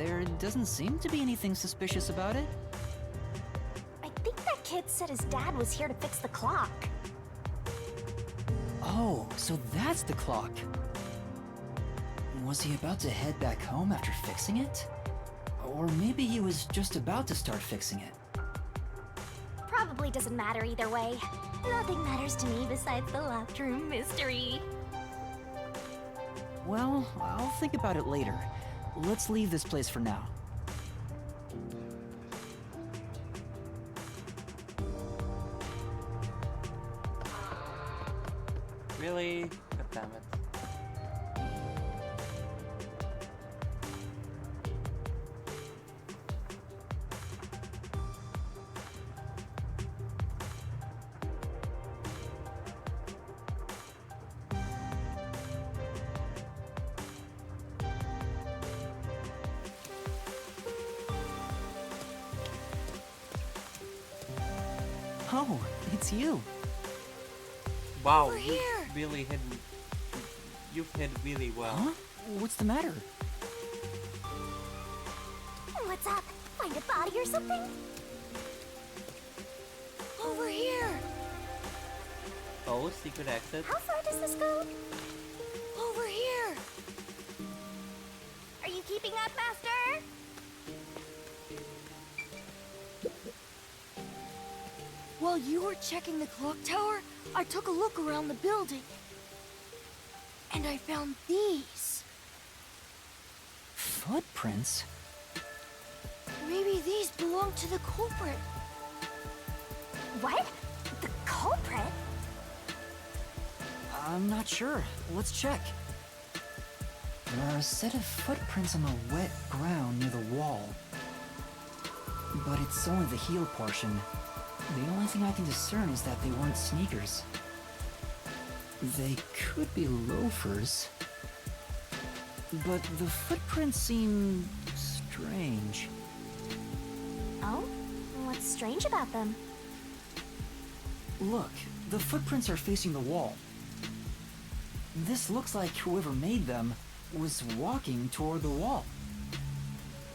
There doesn't seem to be anything suspicious about it. I think that kid said his dad was here to fix the clock. Oh, so that's the clock. Was he about to head back home after fixing it? Or maybe he was just about to start fixing it. Probably doesn't matter either way. Nothing matters to me besides the locked room mystery. Well, I'll think about it later. Let's leave this place for now. Really? God damn it. Oh, it's you. Wow, Over you here. really hit. You've hit really well. Huh? What's the matter? What's up? Find a body or something? Over here. Oh, secret exit. How far does this go? Over here. Are you keeping up, Master? While you were checking the clock tower, I took a look around the building. And I found these. Footprints? Maybe these belong to the culprit. What? The culprit? I'm not sure. Let's check. There are a set of footprints on the wet ground near the wall. But it's only the heel portion. The only thing I can discern is that they weren't sneakers. They could be loafers. But the footprints seem strange. Oh? What's strange about them? Look, the footprints are facing the wall. This looks like whoever made them was walking toward the wall.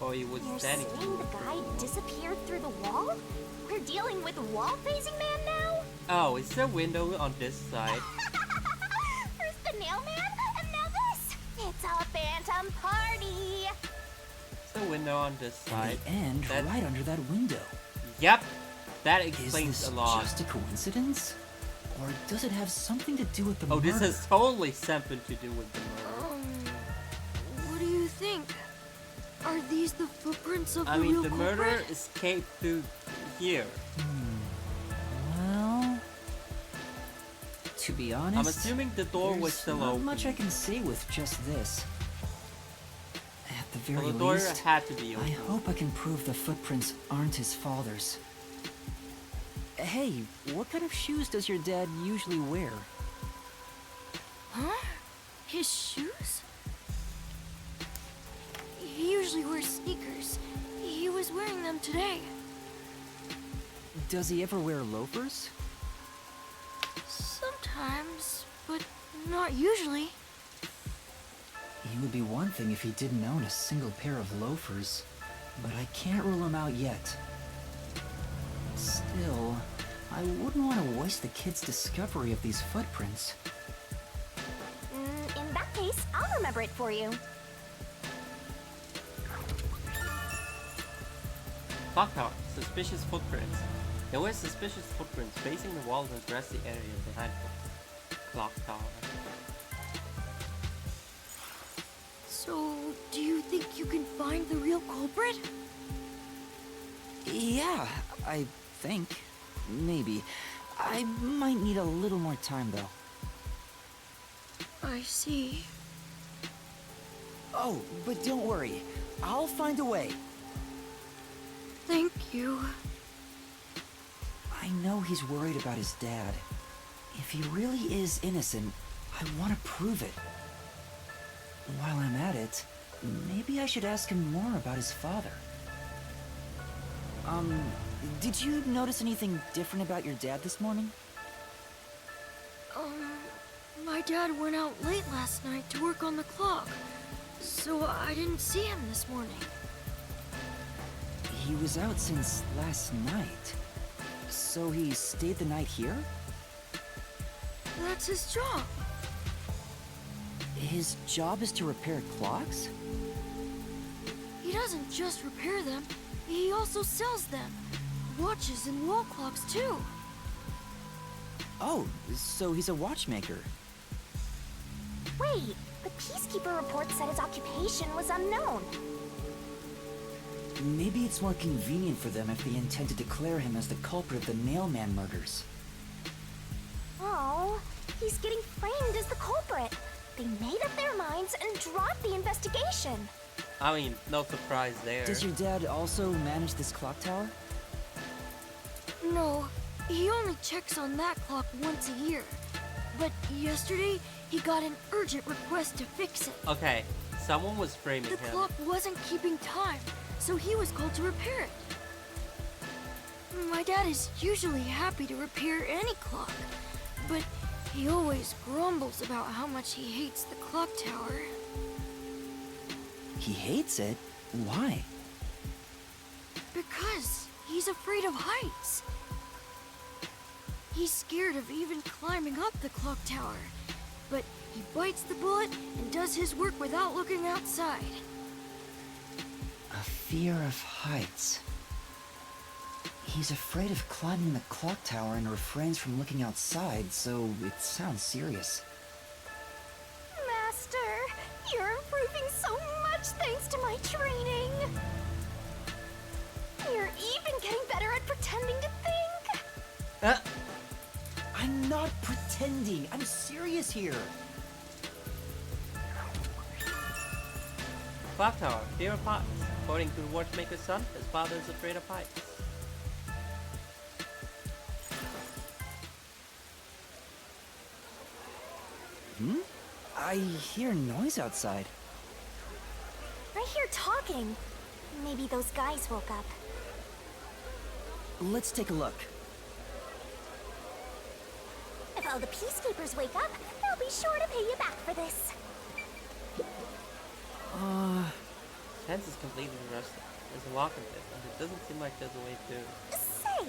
Oh, he was You're standing. saying the guy disappeared through the wall? We're dealing with a wall-facing man now? Oh, is there a window on this side? First the nail man, and now this! It's a phantom party! Is there a window on this And side? they end That- right under that window. Yep, that Is explains this a lot. just a coincidence? Or does it have something to do with the Oh, murder? this has totally something to do with the murder. What do you think? Are these the footprints of I the mean, real the culprit? murderer escaped through here. Well, to be honest, I'm assuming the door was there's still not open. much I can say with just this. At the very Well, the door least, had to be I open. hope I can prove the footprints aren't his father's. Hey, what kind of shoes does your dad usually wear? Huh? His shoes? He usually wears sneakers. He was wearing them today. Does he ever wear loafers? Sometimes, but not usually. It would be one thing if he didn't own a single pair of loafers, but I can't rule him out yet. Still, I wouldn't want to waste the kid's discovery of these footprints. In that case, I'll remember it for you. Clock tower. Suspicious footprints. There were suspicious footprints facing the walls and grassy area behind the clock tower. So, do you think you can find the real culprit? Yeah, I think. Maybe. I might need a little more time, though. I see. Oh, but don't worry. I'll find a way. Thank you. I know he's worried about his dad. If he really is innocent, I want to prove it. While I'm at it, maybe I should ask him more about his father. Did you notice anything different about your dad this morning? My dad went out late last night to work on the clock, so I didn't see him this morning. He was out since last night. So he stayed the night here? That's his job. His job is to repair clocks? He doesn't just repair them, he also sells them. Watches and wall clocks, too. Oh, so he's a watchmaker. Wait, the Peacekeeper report said his occupation was unknown. Maybe it's more convenient for them if they intend to declare him as the culprit of the mailman murders. Oh, he's getting framed as the culprit. They made up their minds and dropped the investigation. I mean, no surprise there. Does your dad also manage this clock tower? No, he only checks on that clock once a year. But yesterday, he got an urgent request to fix it. Okay, someone was framing The him. clock wasn't keeping time, so he was called to repair it. My dad is usually happy to repair any clock, but he always grumbles about how much he hates the clock tower. He hates it? Why? Because he's afraid of heights. He's scared of even climbing up the clock tower, but he bites the bullet and does his work without looking outside. A fear of heights. He's afraid of climbing the clock tower and refrains from looking outside, so it sounds serious. Master, you're improving so much thanks to my training. You're even getting better at pretending to think. I'm not pretending. I'm serious here. Clock tower, fear of heights. According to the watchmaker's son, his father is afraid of heights. I hear noise outside. I hear talking. Maybe those guys woke up. Let's take a look. If all the Peacekeepers wake up, they'll be sure to pay you back for this. Fence is completely rusted. There's a lock in it, and it doesn't seem like there's a way through. Say,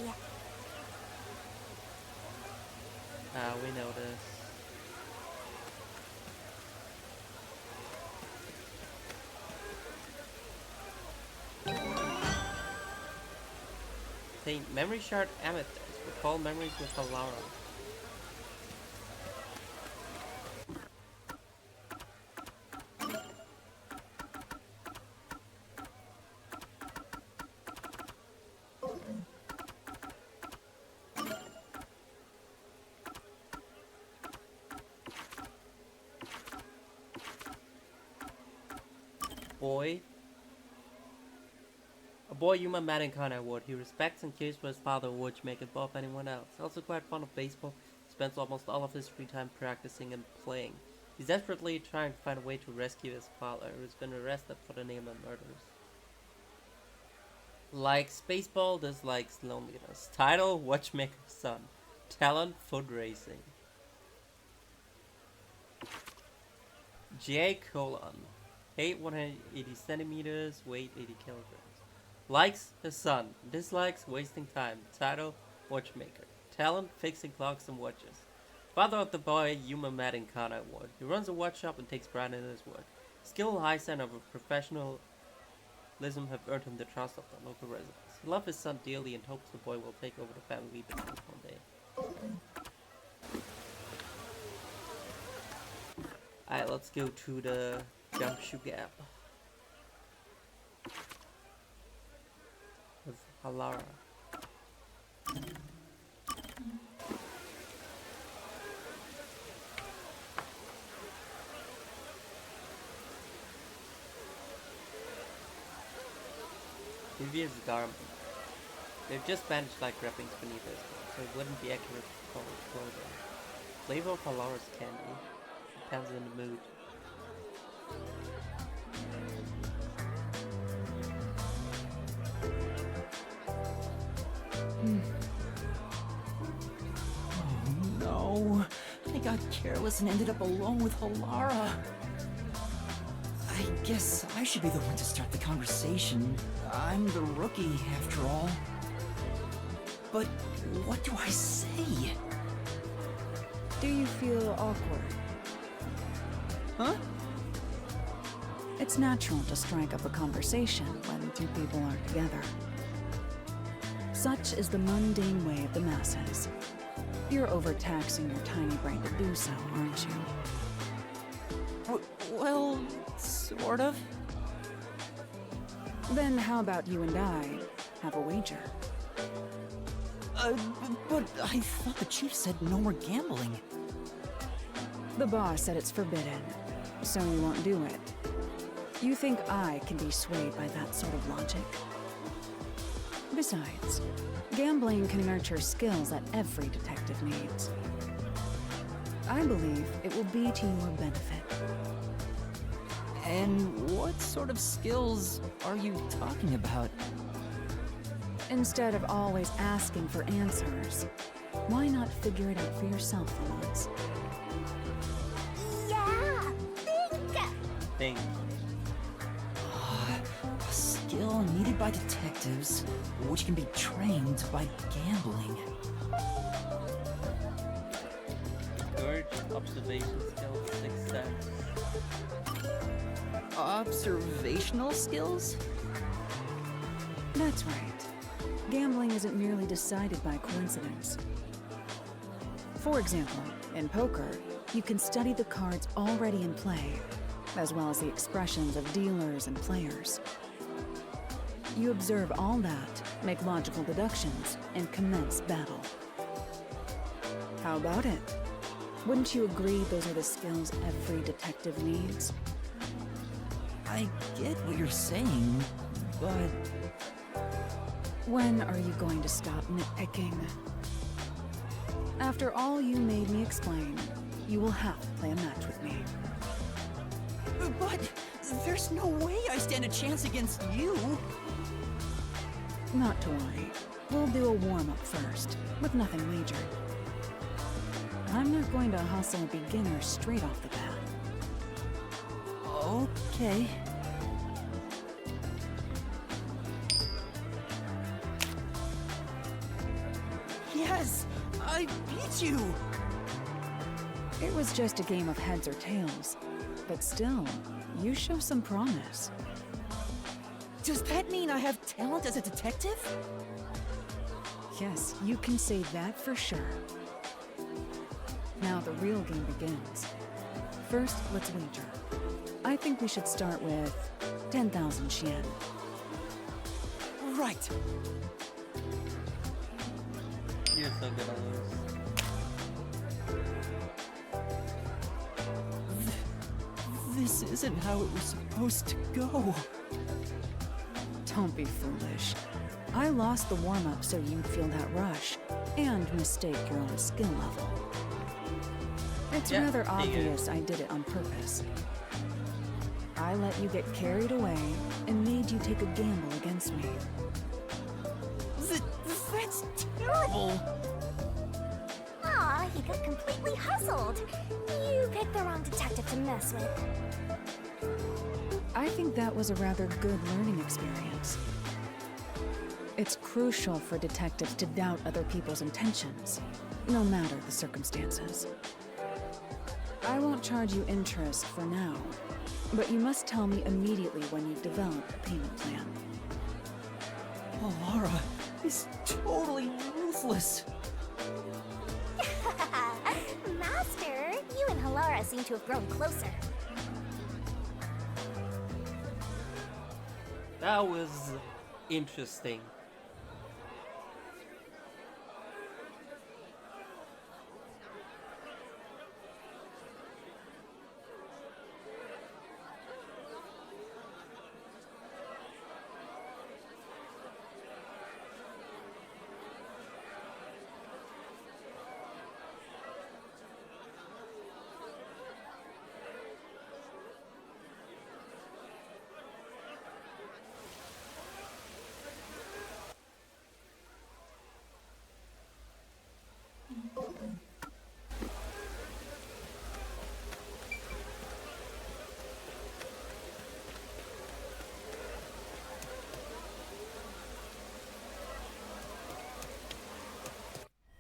We know this. The memory shard amethyst. Recall memories with Alara. A boy Yuma Madinkana would. He respects and cares for his father, which make above anyone else. Also quite fond of baseball, he spends almost all of his free time practicing and playing. He's desperately trying to find a way to rescue his father, who's been arrested for the name of murders. Likes baseball, dislikes loneliness. Title, Watchmaker's Son. Talent, foot racing. J: height 180 centimeters, weight 80 kilograms. Likes his son, dislikes wasting time. Title, watchmaker. Talent, fixing clocks and watches. Father of the boy Yuma Madinkana Award. He runs a watch shop and takes pride in his work. Skill and high standard of professionalism have earned him the trust of the local residents. He loves his son dearly and hopes the boy will take over the family business one day. Alright, let's go to the Jumpshoe Gap. With Alara. Previous garment. They've just bandaged like wrappings beneath his clothes, so it wouldn't be accurate to call it clothing. Flavor of Alara's candy. Depends on the mood. Oh no, I got careless and ended up alone with Alara. I guess I should be the one to start the conversation. I'm the rookie, after all. But what do I say? Do you feel awkward? Huh? It's natural to strike up a conversation when two people are together. Such is the mundane way of the masses. You're overtaxing your tiny brain to do so, aren't you? Well, sort of. Then how about you and I have a wager? But I thought the chief said no more gambling. The boss said it's forbidden, so you won't do it. You think I can be swayed by that sort of logic? Besides, gambling can nurture skills that every detective needs. I believe it will be to your benefit. And what sort of skills are you talking about? Instead of always asking for answers, why not figure it out for yourself for once? Yeah, think! Think. A skill needed by detectives, which can be trained by gambling. Courage, observation skills, success. Observational skills? That's right. Gambling isn't merely decided by coincidence. For example, in poker, you can study the cards already in play, as well as the expressions of dealers and players. You observe all that, make logical deductions, and commence battle. How about it? Wouldn't you agree those are the skills every detective needs? I get what you're saying, but... When are you going to stop nitpicking? After all you made me explain, you will have to play a match with me. But there's no way I stand a chance against you. Not to worry. We'll do a warm-up first, with nothing wagered. I'm not going to hustle a beginner straight off the bat. Okay. Yes! I beat you! It was just a game of heads or tails, but still, you show some promise. Does that mean I have talent as a detective? Yes, you can say that for sure. Now the real game begins. First, let's wager. I think we should start with 10,000 yen. Right. You're so gonna lose. This isn't how it was supposed to go. Don't be foolish. I lost the warm-up so you'd feel that rush, and mistake your own skill level. It's Yeah, rather figured. obvious I did it on purpose. I let you get carried away and made you take a gamble against me. That's terrible! Aw, he got completely hustled. You picked the wrong detective to mess with. I think that was a rather good learning experience. It's crucial for detectives to doubt other people's intentions, no matter the circumstances. I won't charge you interest for now, but you must tell me immediately when you've developed a payment plan. Oh, Laura is totally ruthless. Master, you and Halara seem to have grown closer. That was interesting.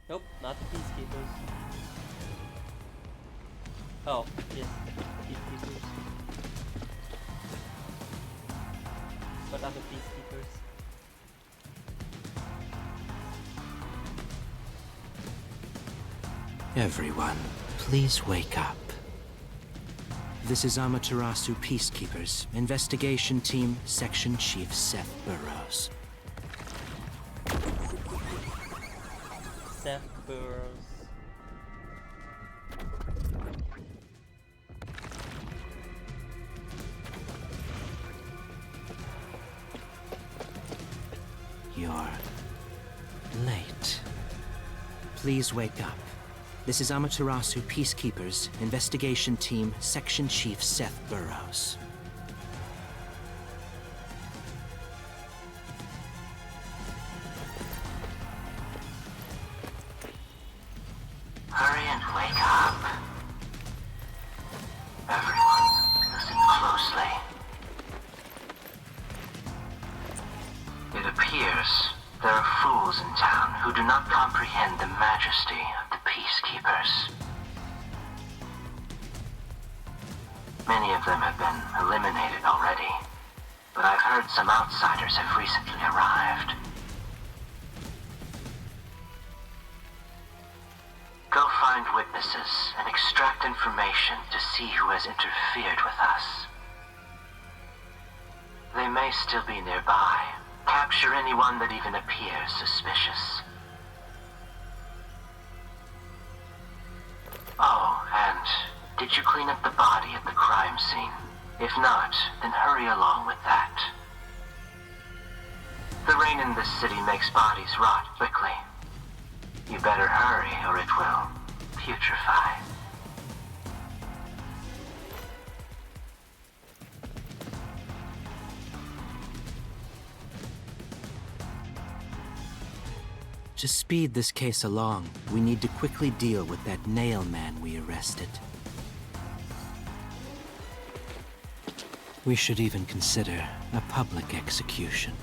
Nope, not the peacekeepers. Oh, yes, peacekeepers. But not the peacekeepers. Everyone, please wake up. This is Amaterasu Peacekeepers, Investigation Team, Section Chief Seth Burrows. Seth Burrows. You're late. Please wake up. This is Amaterasu Peacekeepers, Investigation Team, Section Chief Seth Burrows. Hurry and wake up. Everyone, listen closely. It appears there are fools in town who do not comprehend the majesty of the Peacekeepers. Many of them have been eliminated already, but I've heard some outsiders have recently arrived. Go find witnesses and extract information to see who has interfered with us. They may still be nearby. Capture anyone that even appears suspicious. Oh, and did you clean up the body at the crime scene? If not, then hurry along with that. The rain in this city makes bodies rot quickly. You better hurry or it will putrefy. To speed this case along, we need to quickly deal with that nail man we arrested. We should even consider a public execution.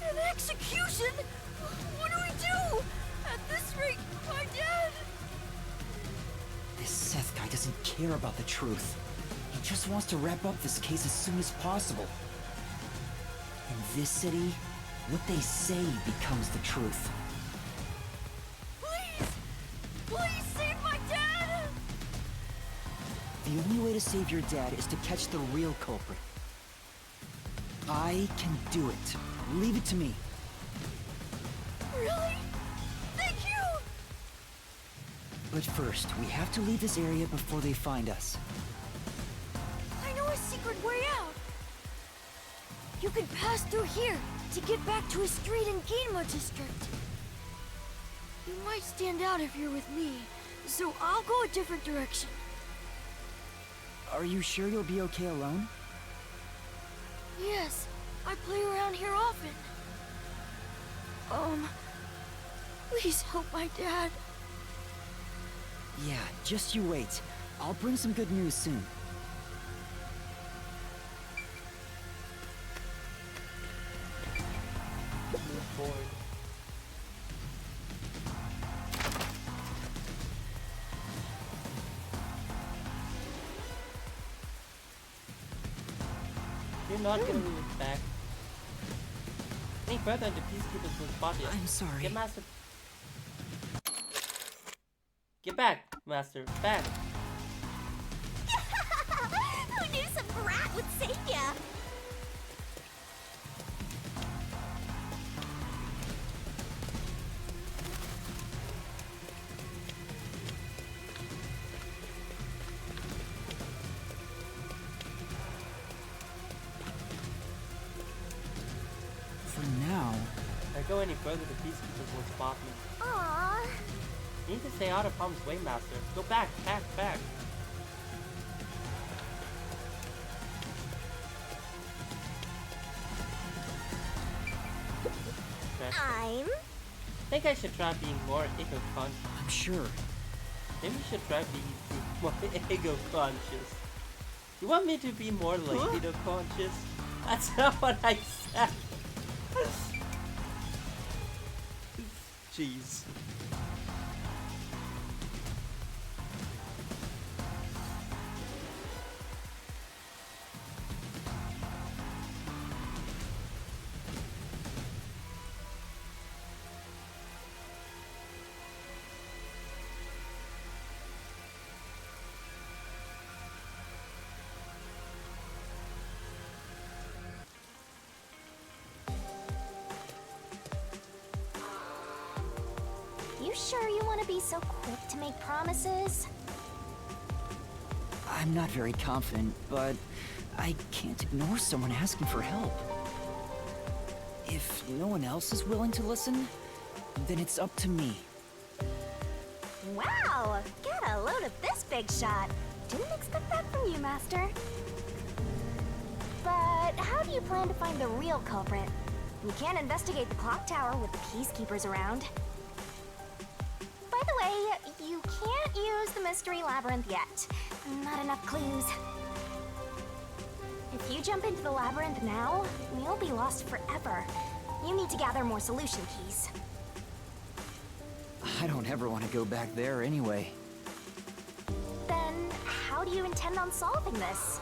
An execution? What do we do? At this rate, my dad... This Seth guy doesn't care about the truth. He just wants to wrap up this case as soon as possible. In this city, what they say becomes the truth. Please! Please save my dad! The only way to save your dad is to catch the real culprit. I can do it. Leave it to me. Really? Thank you! But first, we have to leave this area before they find us. I know a secret way out. You can pass through here to get back to a street in Ginma district. You might stand out if you're with me, so I'll go a different direction. Are you sure you'll be okay alone? Yes, I play around here often. Please help my dad. Yeah, just you wait. I'll bring some good news soon. Move forward. You're not gonna move back. Any further, the peacekeepers will spot you. I'm sorry. Get Master. Get back, Master. Back. Who knew some brat would save ya? For now, If I go any further, the peacekeepers will spot me. Aww. You need to stay out of harm's way, Master. Go back, back, back. Okay. I'm... Think I should try being more eco-conscious. I'm sure. Maybe you should try being My ego conscious. You want me to be more libido conscious? That's not what I said. Jeez. You sure you want to be so quick to make promises? I'm not very confident, but I can't ignore someone asking for help. If no one else is willing to listen, then it's up to me. Wow! Get a load of this big shot. Didn't expect that from you, Master. But how do you plan to find the real culprit? You can't investigate the clock tower with the peacekeepers around. By the way, you can't use the mystery labyrinth yet. Not enough clues. If you jump into the labyrinth now, you'll be lost forever. You need to gather more solution keys. I don't ever want to go back there anyway. Then, how do you intend on solving this?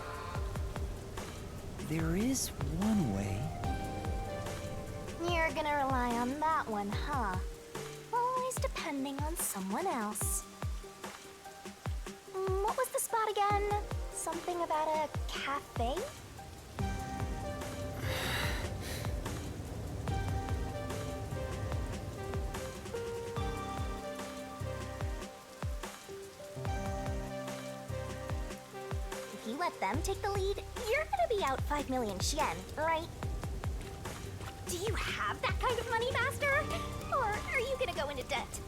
There is one way. You're gonna rely on that one, huh? Always depending on someone else. What was the spot again? Something about a cafe? If you let them take the lead, you're gonna be out 5 million Yen, right? Do you have that kind of money, Master? Or are you gonna go into debt?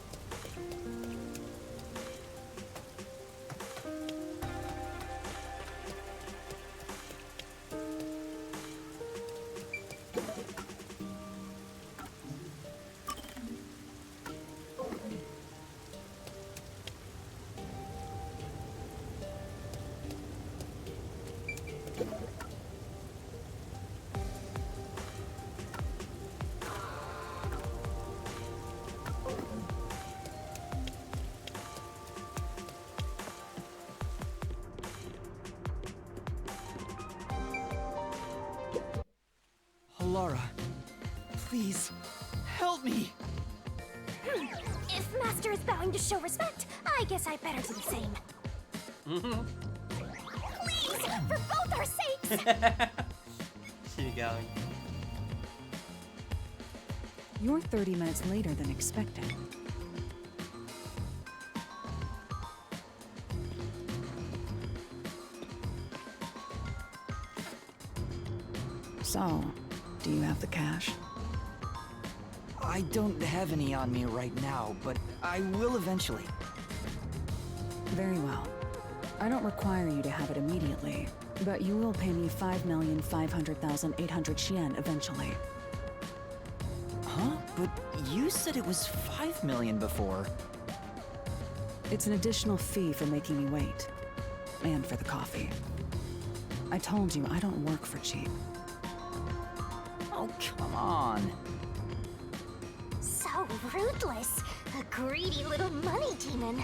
Laura, please, help me! If Master is bowing to show respect, I guess I better do the same. Please, for both our sakes! She's going. You're 30 minutes later than expected. So, do you have the cash? I don't have any on me right now, but I will eventually. Very well. I don't require you to have it immediately, but you will pay me 5,500,800 yen eventually. Huh? But you said it was 5 million before. It's an additional fee for making me wait. And for the coffee. I told you I don't work for cheap. Oh, come on. So ruthless. A greedy little money demon.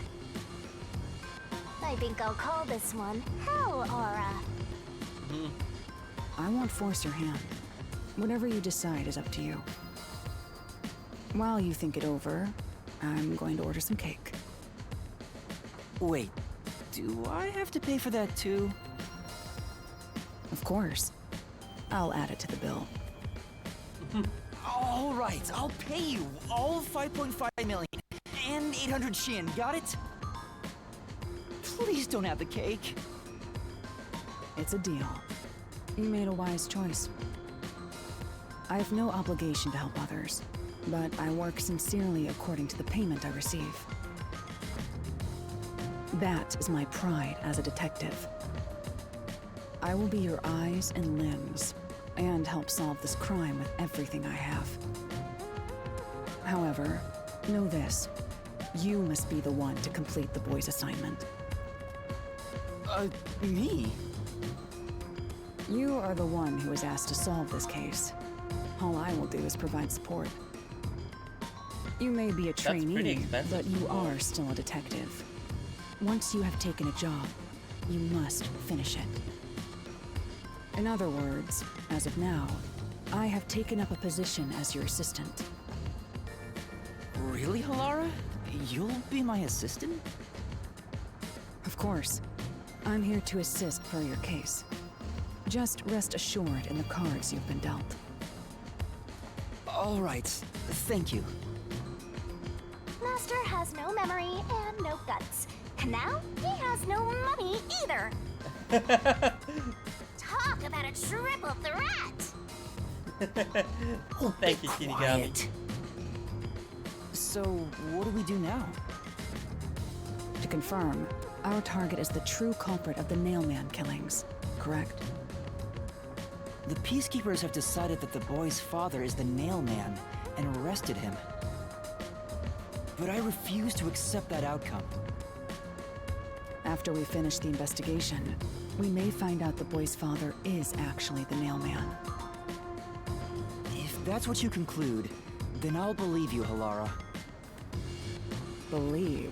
I think I'll call this one Hell Aura. I won't force your hand. Whatever you decide is up to you. While you think it over, I'm going to order some cake. Wait, do I have to pay for that too? Of course. I'll add it to the bill. All right, I'll pay you all 5.5 million and 800 Shin, got it? Please don't have the cake. It's a deal. You made a wise choice. I have no obligation to help others, but I work sincerely according to the payment I receive. That is my pride as a detective. I will be your eyes and limbs, and help solve this crime with everything I have. However, know this. You must be the one to complete the boy's assignment. Me? You are the one who was asked to solve this case. All I will do is provide support. You may be a pretty trainee, expensive but you support. are still a detective. Once you have taken a job, you must finish it. In other words, as of now, I have taken up a position as your assistant. Really, Halara? You'll be my assistant? Of course, I'm here to assist per your case. Just rest assured in the cards you've been dealt. All right, thank you. Master has no memory and no guts. And now he has no money either. Talk about a triple threat! Thank you, Shinigami. Quiet. So, what do we do now? To confirm, our target is the true culprit of the Nailman killings, correct? The Peacekeepers have decided that the boy's father is the Nailman and arrested him. But I refuse to accept that outcome. After we finish the investigation, we may find out the boy's father is actually the Nailman. If that's what you conclude, then I'll believe you, Halara. Believe?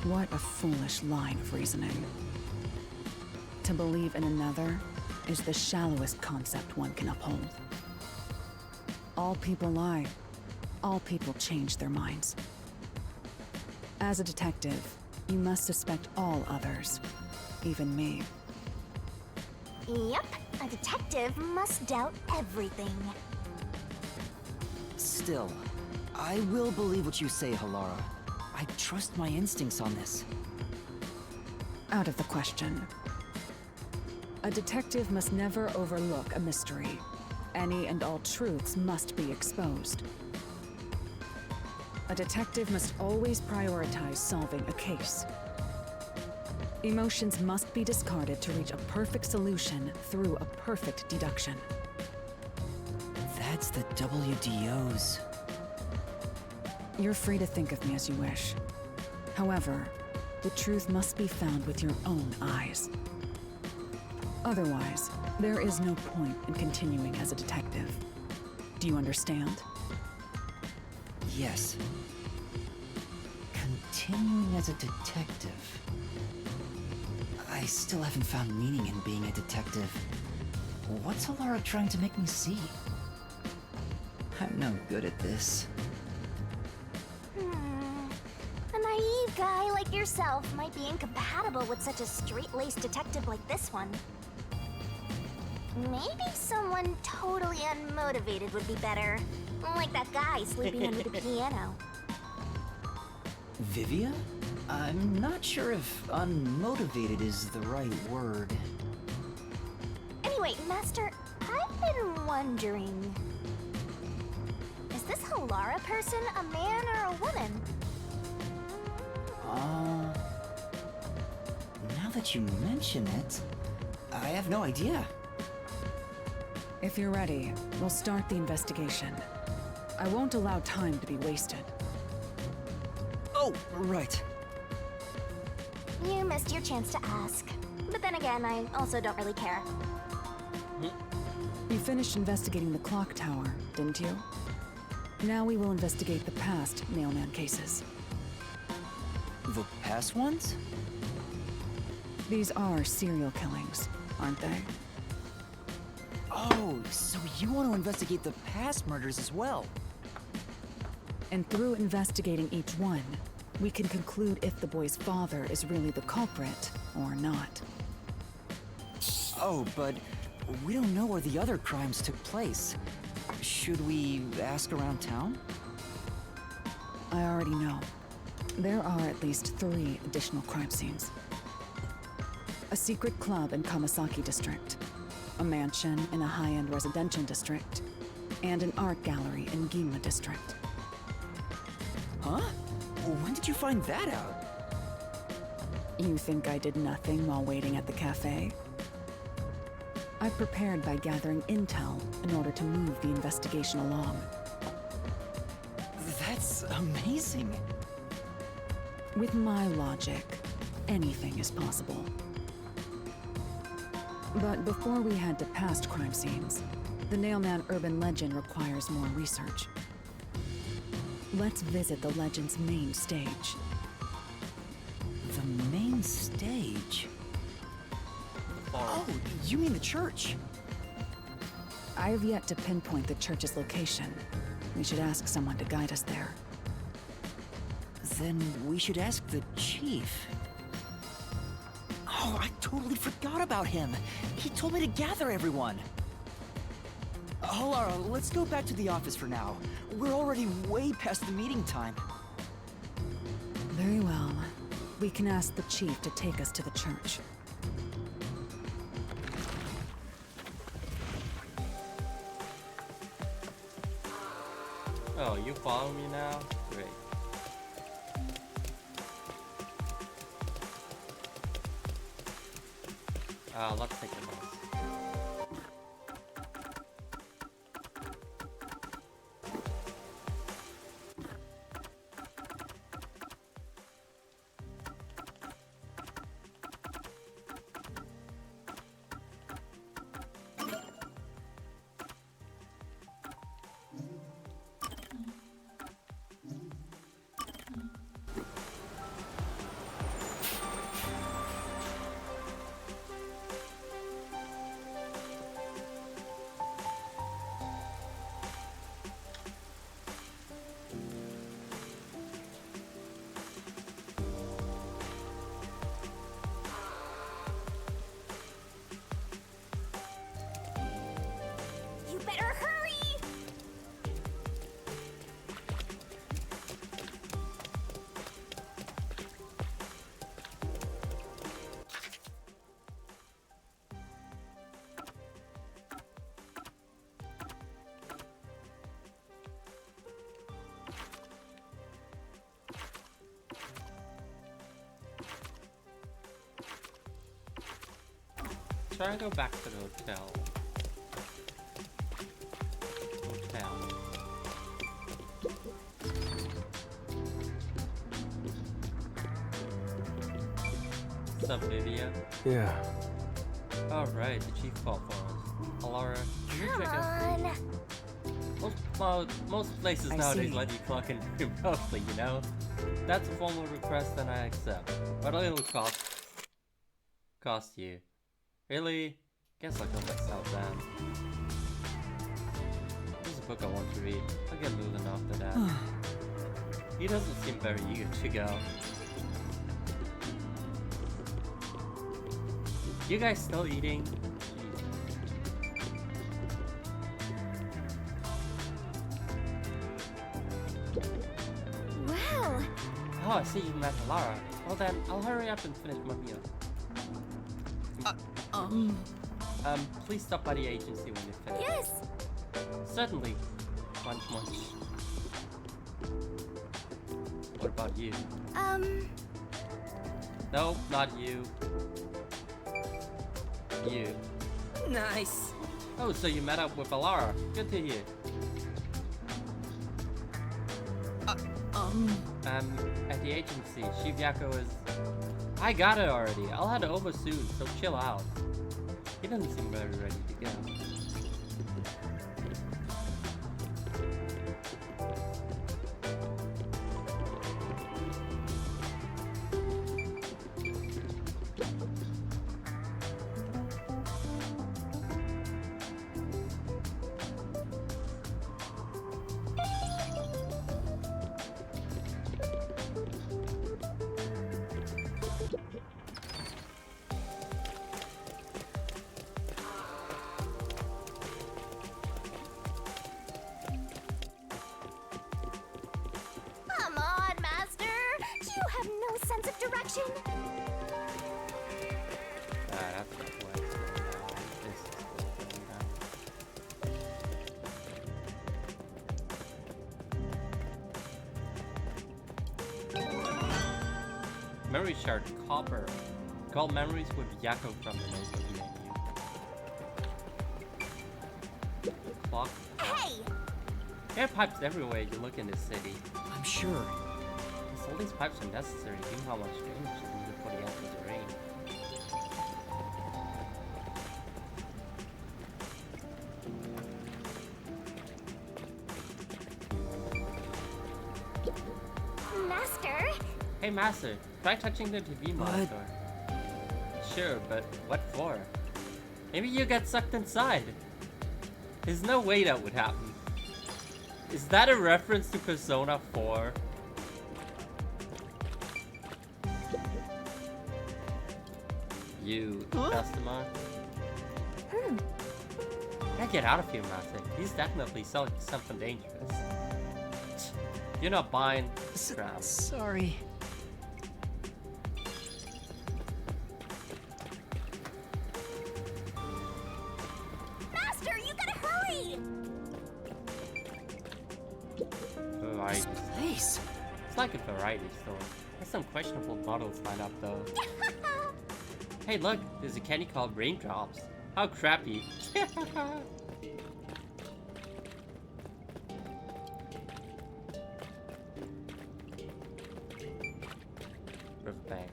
What a foolish line of reasoning. To believe in another is the shallowest concept one can uphold. All people lie. All people change their minds. As a detective, you must suspect all others, even me. Yep, a detective must doubt everything. Still, I will believe what you say, Halara. I trust my instincts on this. Out of the question. A detective must never overlook a mystery. Any and all truths must be exposed. A detective must always prioritize solving a case. Emotions must be discarded to reach a perfect solution through a perfect deduction. That's the WDOs. You're free to think of me as you wish. However, the truth must be found with your own eyes. Otherwise, there is no point in continuing as a detective. Do you understand? Yes. Continuing as a detective. I still haven't found meaning in being a detective. What's Halara trying to make me see? I'm no good at this. A naive guy like yourself might be incompatible with such a straight-laced detective like this one. Maybe someone totally unmotivated would be better. Like that guy sleeping under the piano. Vivia? I'm not sure if unmotivated is the right word. Anyway, Master, I've been wondering... Is this Halara person a man or a woman? Now that you mention it, I have no idea. If you're ready, we'll start the investigation. I won't allow time to be wasted. Oh, right. You missed your chance to ask. But then again, I also don't really care. You finished investigating the clock tower, didn't you? Now we will investigate the past Nailman cases. The past ones? These are serial killings, aren't they? Oh, so you want to investigate the past murders as well? And through investigating each one, we can conclude if the boy's father is really the culprit or not. Oh, but we don't know where the other crimes took place. Should we ask around town? I already know. There are at least 3 additional crime scenes. A secret club in Kamasaki district, a mansion in a high-end residential district, and an art gallery in Ginma district. Huh? When did you find that out? You think I did nothing while waiting at the cafe? I prepared by gathering intel in order to move the investigation along. That's amazing. With my logic, anything is possible. But before we head to past crime scenes, the Nailman urban legend requires more research. Let's visit the legend's main stage. The main stage? Oh, you mean the church? I have yet to pinpoint the church's location. We should ask someone to guide us there. Then we should ask the chief. Oh, I totally forgot about him. He told me to gather everyone. Lara, let's go back to the office for now. We're already way past the meeting time. Very well. We can ask the chief to take us to the church. Oh, you follow me now? Great. Let's take a look. You better hurry! Try to go back to the hotel. What's up, Vivian? Yeah. Alright, the chief called for us. Lara, can you Come check on! most places I nowadays see. let you clock in remotely, you know? That's a formal request and I accept. But it'll cost you. Really? Guess I'll go myself then. There's a book I want to read. I'll get moving after that. He doesn't seem very eager to go. You guys still eating? Well, Oh, I see you met Lara. Well then, I'll hurry up and finish my meal. Please stop by the agency when you're finished. yes! Certainly. Munch munch. What about you? No, not you. You. Nice. Oh, so you met up with Alara. Good to hear. At the agency, Chief Yakko is... I got it already. I'll head over soon, so chill out. He doesn't seem very ready to go. Come on, Master! Do you have no sense of direction? That's not what it's going down. This is going down. Memory shard copper. Call memories with Yakko from the notebook menu. Clock. Hey! Air pipes everywhere you look in this city. I'm sure. This whole All these pipes are necessary. Do how much damage is needed for the enemy terrain. Master? Hey Master, try touching the TV monitor. Sure, but what for? Maybe you get sucked inside. There's no way that would happen. Is that a reference to Persona 4? You customer? Yeah, get out of here, Master. He's definitely selling something dangerous. You're not buying crap. Sorry. Master, you gotta hurry! Variety. Place. It's like a variety store. There's some questionable bottles lined up though. Hey look, there's a candy called Raindrops. How crappy. Riverbank.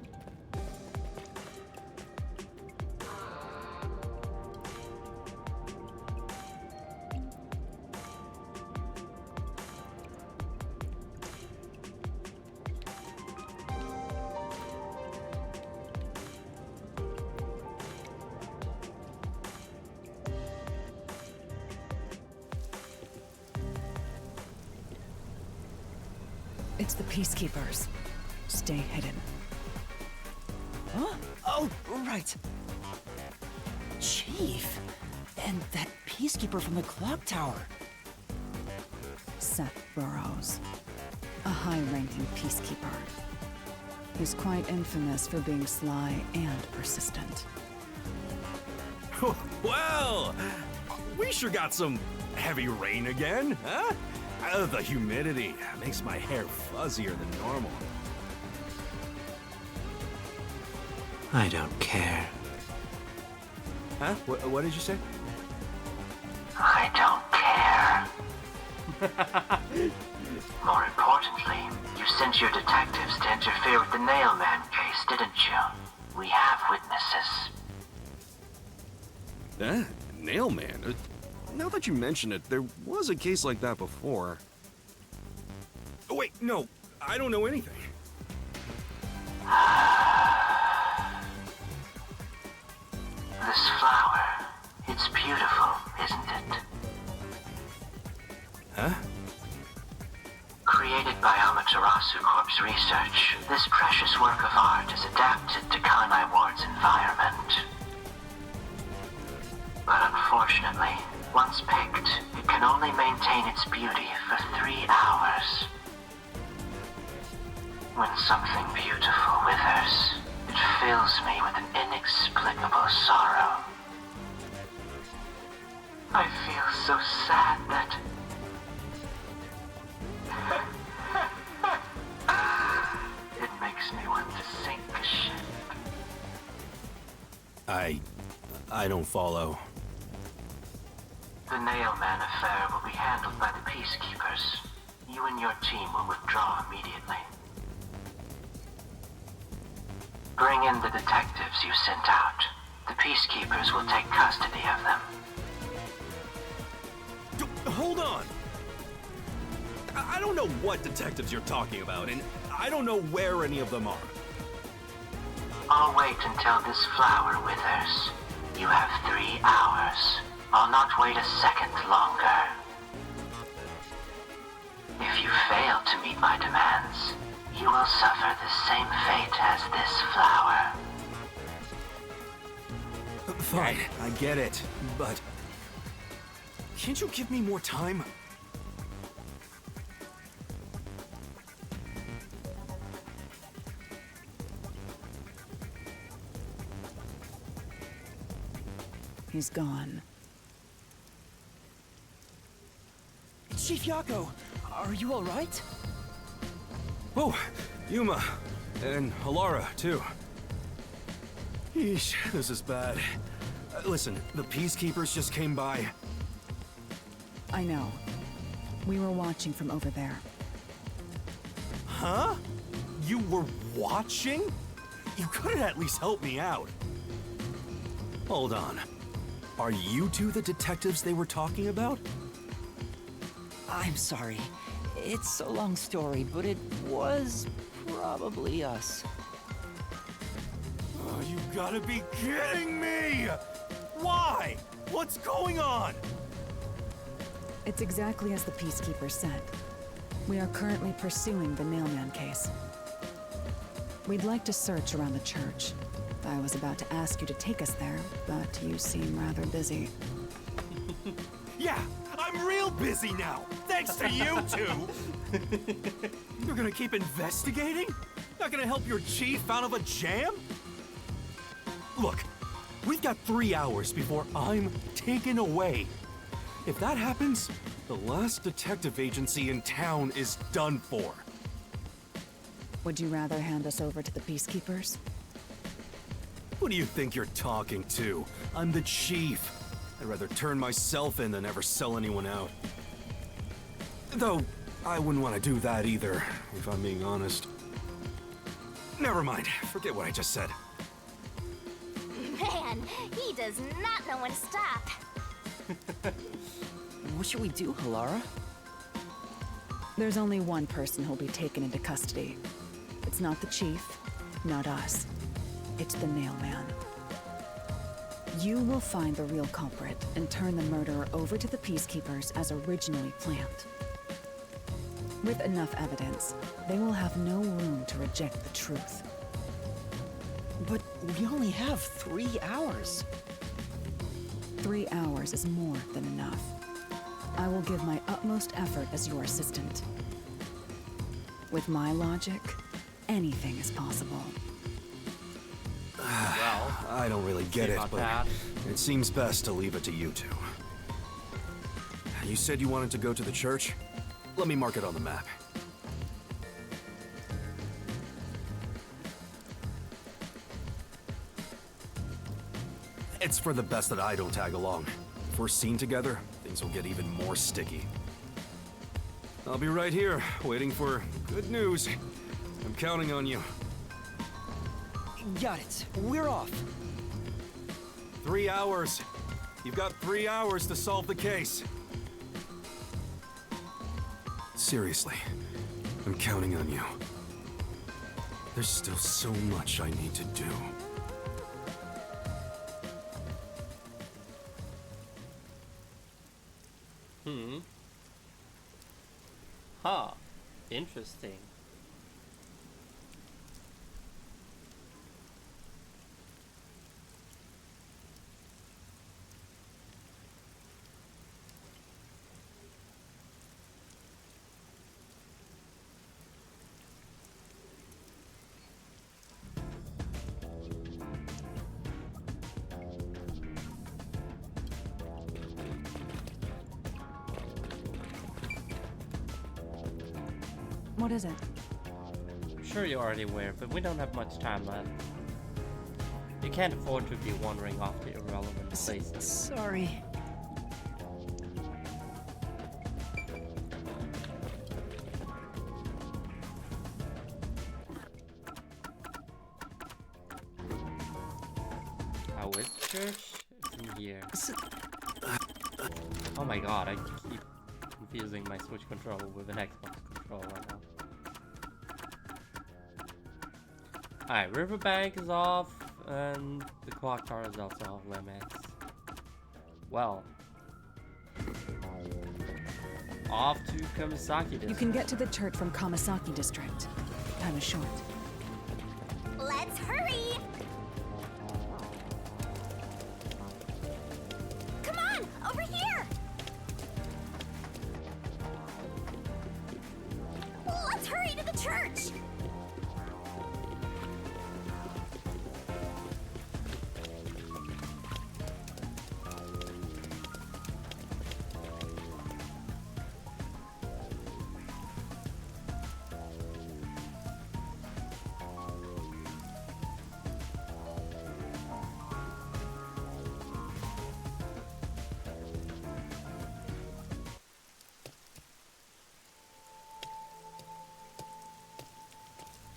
It's the Peacekeepers. Stay hidden. Huh? Oh, right. Chief. And that peacekeeper from the clock tower. Seth Burrows. A high-ranking Peacekeeper. He's quite infamous for being sly and persistent. Well, we sure got some heavy rain again, huh? The humidity makes my hair fuzzier than normal. I don't care. Huh? What did you say? I don't care. More importantly, you sent your detectives to interfere with the Nailman case, didn't you? We have witnesses. Nailman? Now that you mention it, there was a case like that before. Oh, wait, no, I don't know anything. This flower, it's beautiful, isn't it? Huh? Created by Amaterasu Corp's research, this precious work of art is adapted to Kanai Ward's environment. But unfortunately, once picked, it can only maintain its beauty for 3 hours. When something beautiful withers, it fills me with an inexplicable sorrow. I feel so sad that... it makes me want to sink a ship. I don't follow. The Nailman affair will be handled by the Peacekeepers. You and your team will withdraw immediately. Bring in the detectives you sent out. The Peacekeepers will take custody of them. Hold on! I don't know what detectives you're talking about, and I don't know where any of them are. I'll wait until this flower withers. You have 3 hours. I'll not wait a second longer. If you fail to meet my demands, you will suffer the same fate as this flower. Fine, I get it, but... can't you give me more time? He's gone. Chief Yako, are you all right? Oh, Yuma. And Halara, too. Yeesh, this is bad. Listen, the Peacekeepers just came by. I know. We were watching from over there. Huh? You were watching? You couldn't at least help me out. Hold on. Are you two the detectives they were talking about? I'm sorry. It's a long story, but it was probably us. Oh, you gotta be kidding me! Why? What's going on? It's exactly as the Peacekeeper said. We are currently pursuing the Nailman case. We'd like to search around the church. I was about to ask you to take us there, but you seem rather busy. Yeah, I'm real busy now, thanks to you two! You're gonna keep investigating? Not gonna help your chief out of a jam? Look, we've got 3 hours before I'm taken away. If that happens, the last detective agency in town is done for. Would you rather hand us over to the Peacekeepers? Who do you think you're talking to? I'm the chief. I'd rather turn myself in than ever sell anyone out. Though, I wouldn't want to do that either, if I'm being honest. Never mind, forget what I just said. Man, he does not know when to stop. What should we do, Halara? There's only one person who'll be taken into custody. It's not the chief, not us. It's the Nailman. You will find the real culprit and turn the murderer over to the Peacekeepers as originally planned. With enough evidence, they will have no room to reject the truth. But we only have 3 hours. 3 hours is more than enough. I will give my utmost effort as your assistant. With my logic, anything is possible. Well, I don't really get see it, about but that. it seems best to leave it to you two. You said you wanted to go to the church? Let me mark it on the map. It's for the best that I don't tag along. If we're seen together, things will get even more sticky. I'll be right here, waiting for good news. I'm counting on you. Got it. We're off. 3 hours. You've got 3 hours to solve the case. Seriously, I'm counting on you. There's still so much I need to do. Huh. Interesting. What is it? I'm sure you're already aware, but we don't have much time left. You can't afford to be wandering off to irrelevant places. Sorry. How is church? It's in here. Oh my god, I keep confusing my Switch controller with an Xbox controller right now. Alright, Riverbank is off, and the clock tower is also off limits. Well. Off to Kamisaki District. You can get to the church from Kamasaki District. Time is short. Let's hurry! Come on, over here! Let's hurry to the church!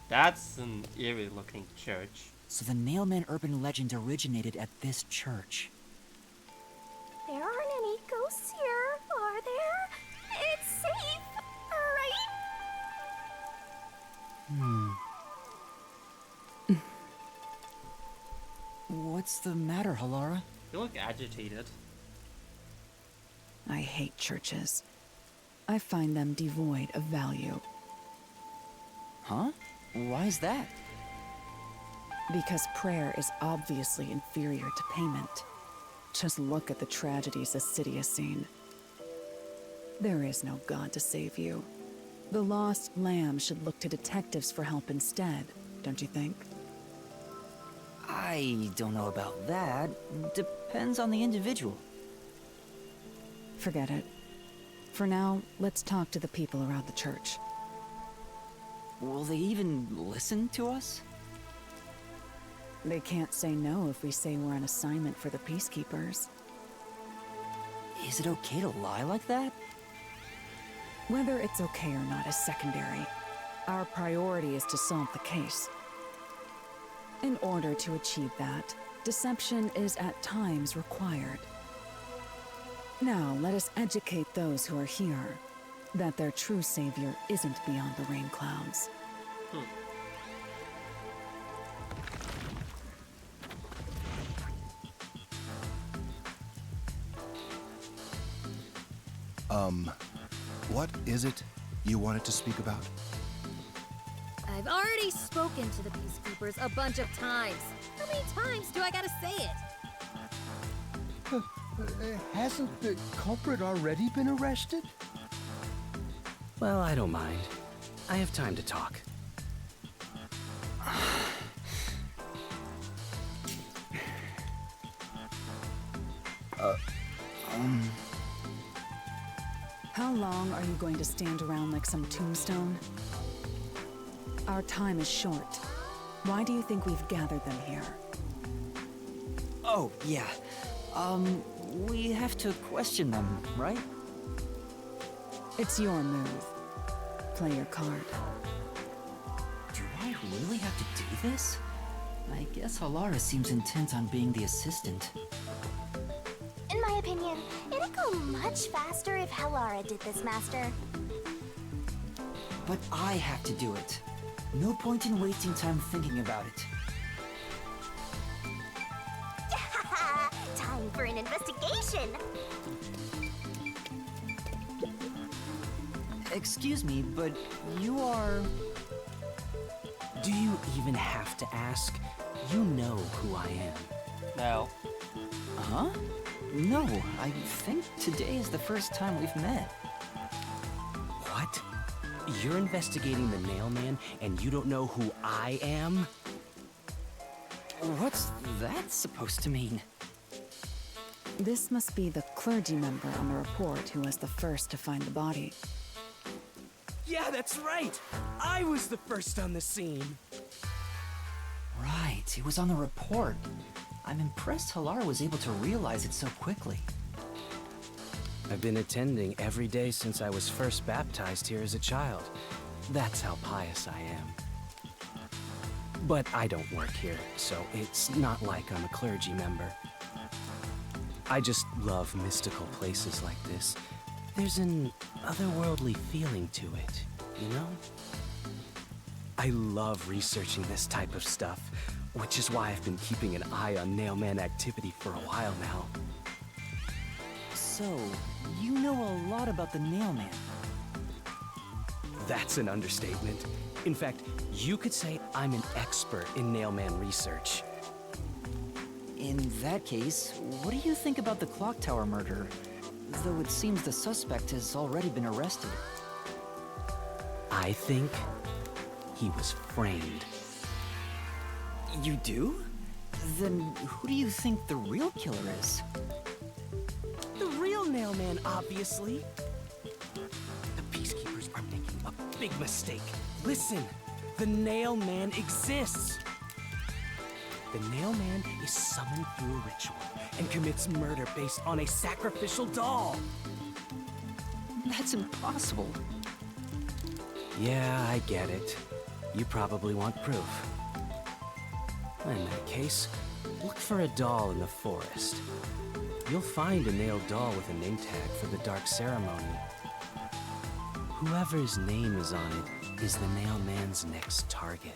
That's an eerie looking church. So the Nailman urban legend originated at this church. There aren't any ghosts here, are there? It's safe, right? What's the matter, Halara? You look agitated. I hate churches. I find them devoid of value. Huh? Why is that? Because prayer is obviously inferior to payment. Just look at the tragedies the city has seen. There is no God to save you. The lost lamb should look to detectives for help instead, don't you think? I don't know about that. Depends on the individual. Forget it. For now, let's talk to the people around the church. Will they even listen to us? They can't say no if we say we're on assignment for the Peacekeepers. Is it okay to lie like that? Whether it's okay or not is secondary. Our priority is to solve the case. In order to achieve that, deception is at times required. Now, let us educate those who are here that their true savior isn't beyond the rain clouds. What is it you wanted to speak about? I've already spoken to the Peacekeepers a bunch of times. How many times do I gotta say it? Hasn't the culprit already been arrested? Well, I don't mind. I have time to talk. How long are you going to stand around like some tombstone? Our time is short. Why do you think we've gathered them here? Oh, yeah. We have to question them, right? It's your move. Play your card. Do I really have to do this? I guess Halara seems intent on being the assistant. In my opinion, it'd go much faster if Halara did this, Master. But I have to do it. No point in wasting time thinking about it. Time for an investigation! Excuse me, but you are... Do you even have to ask? You know who I am. No. Huh? No, I think today is the first time we've met. What? You're investigating the Nailman and you don't know who I am? What's that supposed to mean? This must be the clergy member on the report who was the first to find the body. Yeah, that's right! I was the first on the scene! Right, it was on the report. I'm impressed Halara was able to realize it so quickly. I've been attending every day since I was first baptized here as a child. That's how pious I am. But I don't work here, so it's not like I'm a clergy member. I just love mystical places like this. There's an otherworldly feeling to it, you know? I love researching this type of stuff, which is why I've been keeping an eye on Nailman activity for a while now. So, you know a lot about the Nailman. That's an understatement. In fact, you could say I'm an expert in Nailman research. In that case, what do you think about the clock tower murder? Though it seems the suspect has already been arrested. I think he was framed. You do? Then who do you think the real killer is? The real Nailman, obviously. The Peacekeepers are making a big mistake. Listen, the Nailman exists. The Nailman is summoned through a ritual and commits murder based on a sacrificial doll. That's impossible. Yeah, I get it. You probably want proof. In that case, look for a doll in the forest. You'll find a nailed doll with a name tag for the Dark Ceremony. Whoever's name is on it is the Nail Man's next target.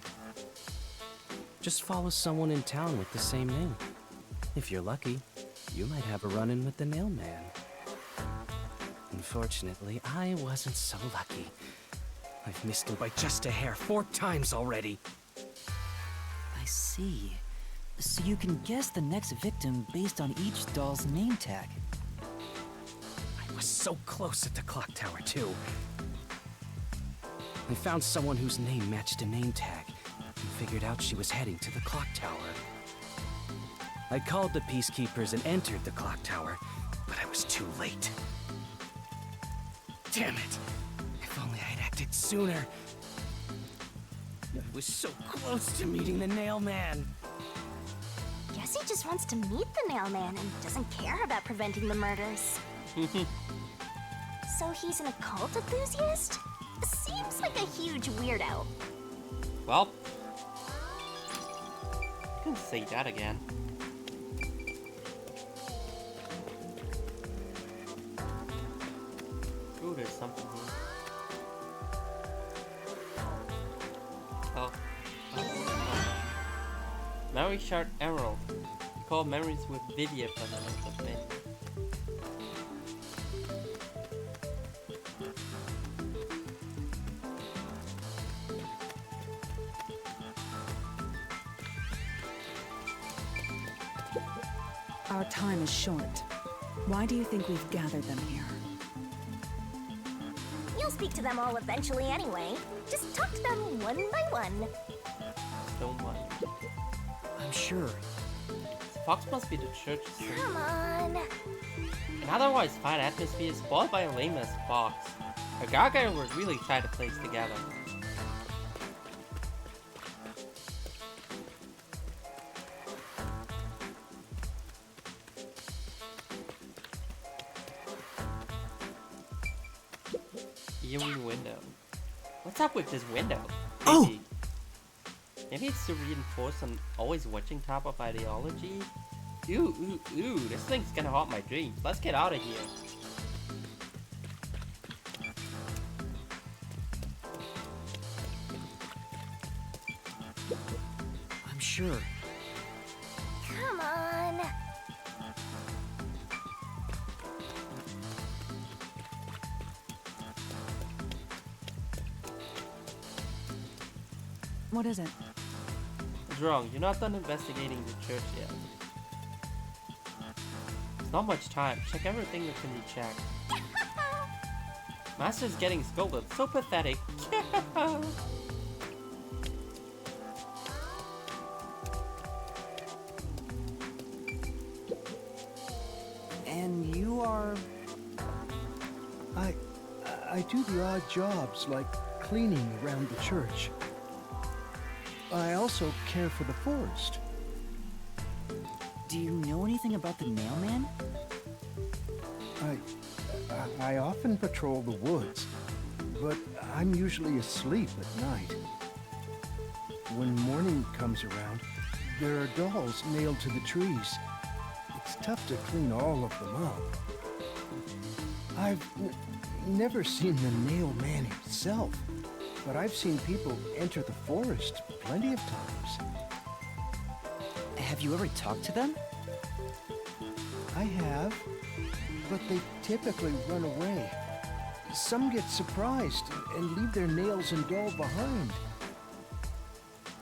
Just follow someone in town with the same name. If you're lucky, you might have a run-in with the Nail Man. Unfortunately, I wasn't so lucky. I've missed him by just a hair 4 times already. I see. So you can guess the next victim based on each doll's name tag. I was so close at the clock tower, too. I found someone whose name matched a name tag and figured out she was heading to the clock tower. I called the Peacekeepers and entered the clock tower, but I was too late. Damn it! If only I'd acted sooner. I was so close to meeting the Nail Man. Guess he just wants to meet the Nail Man and doesn't care about preventing the murders. So he's an occult enthusiast? Seems like a huge weirdo. Well, I can say that again. Ooh, there's something here. Oh. Memory Shard Emerald. Recall memories with Vivier from the menu. Our time is short. Why do you think we've gathered them here? You'll speak to them all eventually anyway. Just talk to them one by one. Don't mind. I'm sure. Fox must be the church's Come on. An otherwise fine atmosphere is spoiled by a lame-ass Fox. A Gaga would really tie the place together. Eerie window. What's up with this window? Oh! Maybe it's to reinforce an always watching type of ideology? Ooh, this thing's gonna haunt my dreams. Let's get out of here. I'm sure. Come on. What is it? What's wrong? You're not done investigating the church yet. There's not much time. Check everything that can be checked. Master's getting scolded. So pathetic. And you are... I do the odd jobs like cleaning around the church. I also care for the forest. Do you know anything about the Nail Man? I often patrol the woods, but I'm usually asleep at night. When morning comes around, there are dolls nailed to the trees. It's tough to clean all of them up. I've never seen the Nail Man himself, but I've seen people enter the forest plenty of times. Have you ever talked to them? I have, but they typically run away. Some get surprised and leave their nails and doll behind.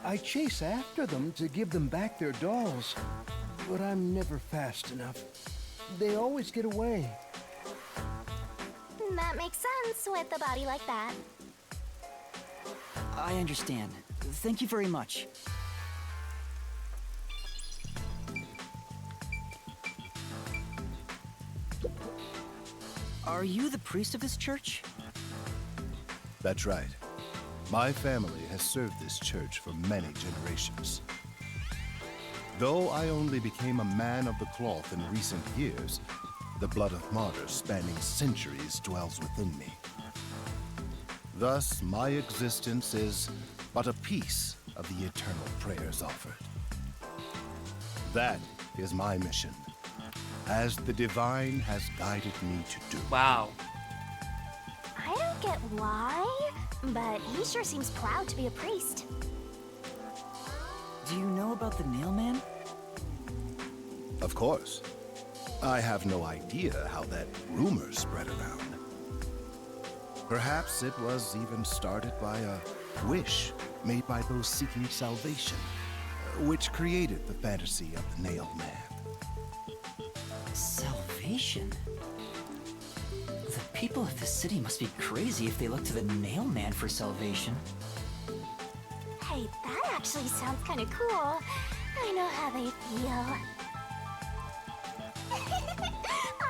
I chase after them to give them back their dolls, but I'm never fast enough. They always get away. That makes sense with a body like that. I understand. Thank you very much. Are you the priest of this church? That's right. My family has served this church for many generations. Though I only became a man of the cloth in recent years, the blood of martyrs spanning centuries dwells within me. Thus, my existence is but a piece of the eternal prayers offered. That is my mission, as the divine has guided me to do. Wow. I don't get why, but he sure seems proud to be a priest. Do you know about the Nail Man? Of course. I have no idea how that rumor spread around. Perhaps it was even started by a wish made by those seeking salvation, which created the fantasy of the Nailed Man. Salvation? The people of the city must be crazy if they look to the Nail Man for salvation. Hey, that actually sounds kind of cool. I know how they feel.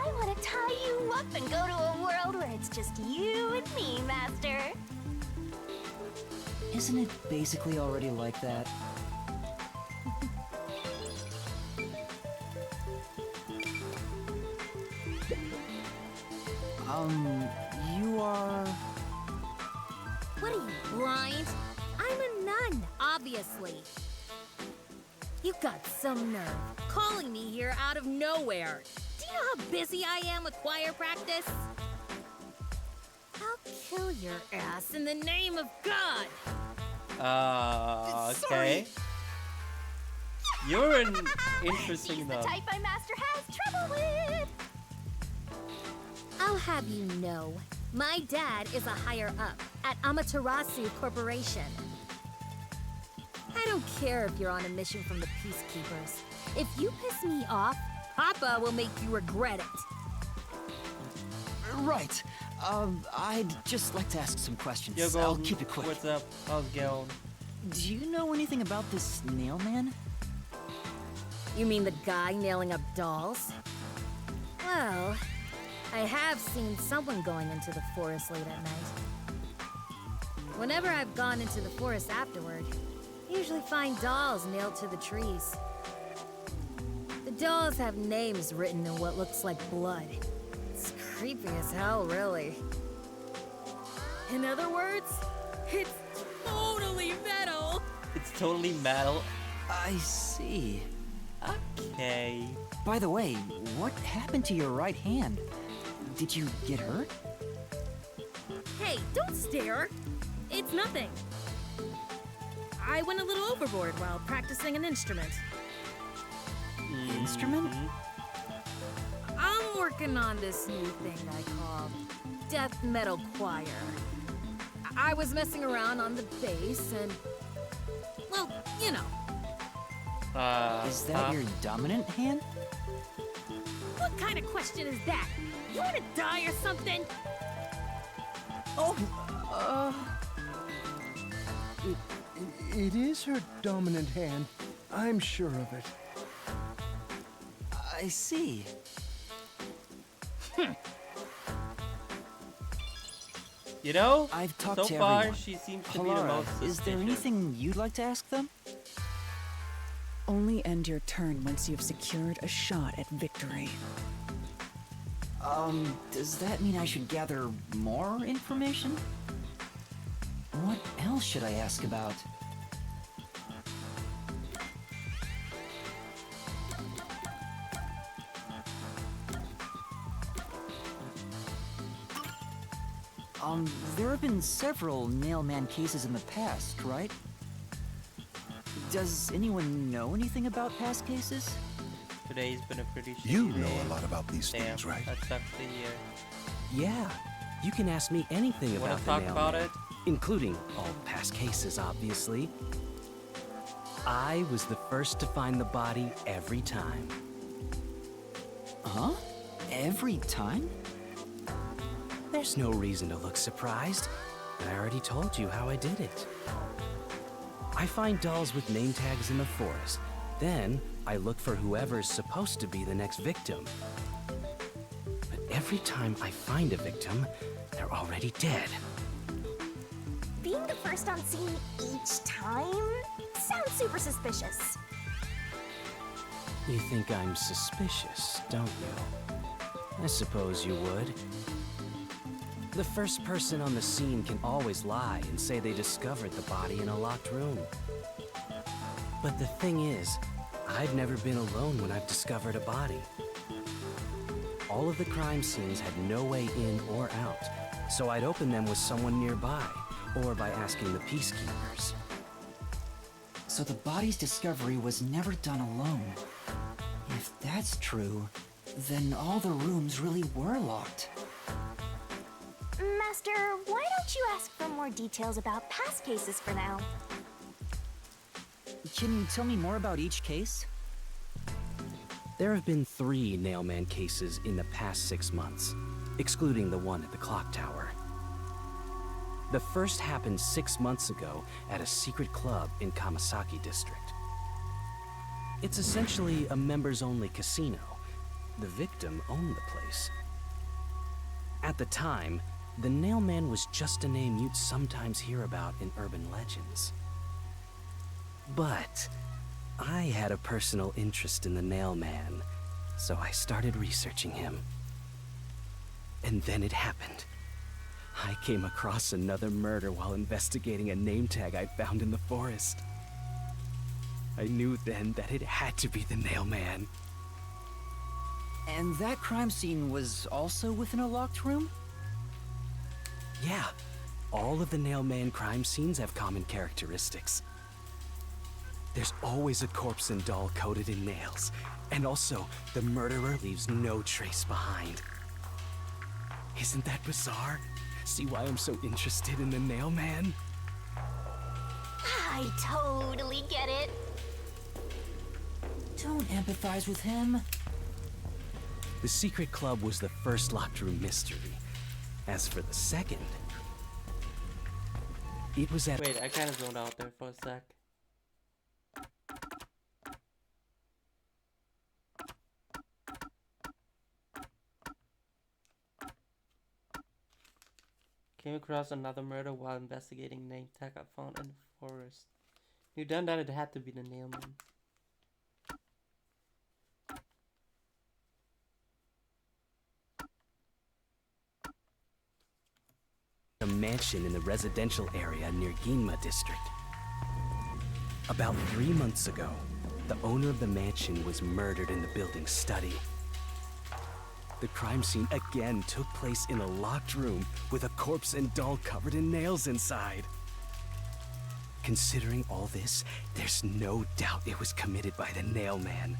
I want to tie you up and go to a world where it's just you and me, Master. Isn't it basically already like that? You are... What are you, blind? I'm a nun, obviously. You got some nerve, calling me here out of nowhere. Do you know how busy I am with choir practice? I'll kill your ass in the name of God. Okay. You're an interesting She's the enough. type my master has trouble with. I'll have you know, my dad is a higher up at Amaterasu Corporation. I don't care if you're on a mission from the Peacekeepers. If you piss me off, Papa will make you regret it. Right. I'd just like to ask some questions. Yo, I'll Golden, keep it quick. what's up? How's it going? Do you know anything about this Nail Man? You mean the guy nailing up dolls? Well, I have seen someone going into the forest late at night. Whenever I've gone into the forest afterward, I usually find dolls nailed to the trees. The dolls have names written in what looks like blood. It's creepy as hell, really. In other words, it's totally metal. It's totally metal. I see. Okay. By the way, what happened to your right hand? Did you get hurt? Hey, don't stare. It's nothing. I went a little overboard while practicing an instrument. Instrument? I'm working on this new thing I call death metal choir. I was messing around on the bass and, well, you know. Is that your dominant hand? What kind of question is that? You wanna die or something? Oh, It is her dominant hand. I'm sure of it. I see. You know, I've talked so to far everyone. she seems to be the Halara, most is there suspicious. anything you'd like to ask them? Only end your turn once you've secured a shot at victory. Does that mean I should gather more information? What else should I ask about? There have been several Nailman cases in the past, right? Does anyone know anything about past cases? Today's been a pretty shitty You day. know a lot about these Damn, things, right? that sucks to hear. Yeah, you can ask me anything Wanna about the talk about Nailman, it? including all past cases, obviously. I was the first to find the body every time. Huh? Every time? There's no reason to look surprised. I already told you how I did it. I find dolls with name tags in the forest. Then, I look for whoever's supposed to be the next victim. But every time I find a victim, they're already dead. Being the first on scene each time sounds super suspicious. You think I'm suspicious, don't you? I suppose you would. The first person on the scene can always lie and say they discovered the body in a locked room. But the thing is, I've never been alone when I've discovered a body. All of the crime scenes had no way in or out, so I'd open them with someone nearby, or by asking the peacekeepers. So the body's discovery was never done alone. If that's true, then all the rooms really were locked. Master, why don't you ask for more details about past cases for now? Can you tell me more about each case? There have been 3 Nailman cases in the past 6 months, excluding the one at the clock tower. The first happened 6 months ago at a secret club in Kamasaki district. It's essentially a members-only casino. The victim owned the place. At the time, the Nailman was just a name you'd sometimes hear about in urban legends. But I had a personal interest in the Nailman, so I started researching him. And then it happened. I came across another murder while investigating a name tag I found in the forest. I knew then that it had to be the Nailman. And that crime scene was also within a locked room? Yeah, all of the Nailman crime scenes have common characteristics. There's always a corpse and doll coated in nails, and also the murderer leaves no trace behind. Isn't that bizarre? See why I'm so interested in the Nailman? I totally get it. Don't empathize with him. The secret club was the first locked room mystery. As for the second, it was at— Wait, I kind of zoned out there for a sec. Came across another murder while investigating name tag I found in the forest. Knew then that it had to be the Nailman. a mansion in the residential area near Ginma district. About 3 months ago, the owner of the mansion was murdered in the building's study. The crime scene again took place in a locked room with a corpse and doll covered in nails inside. Considering all this, there's no doubt it was committed by the Nailman.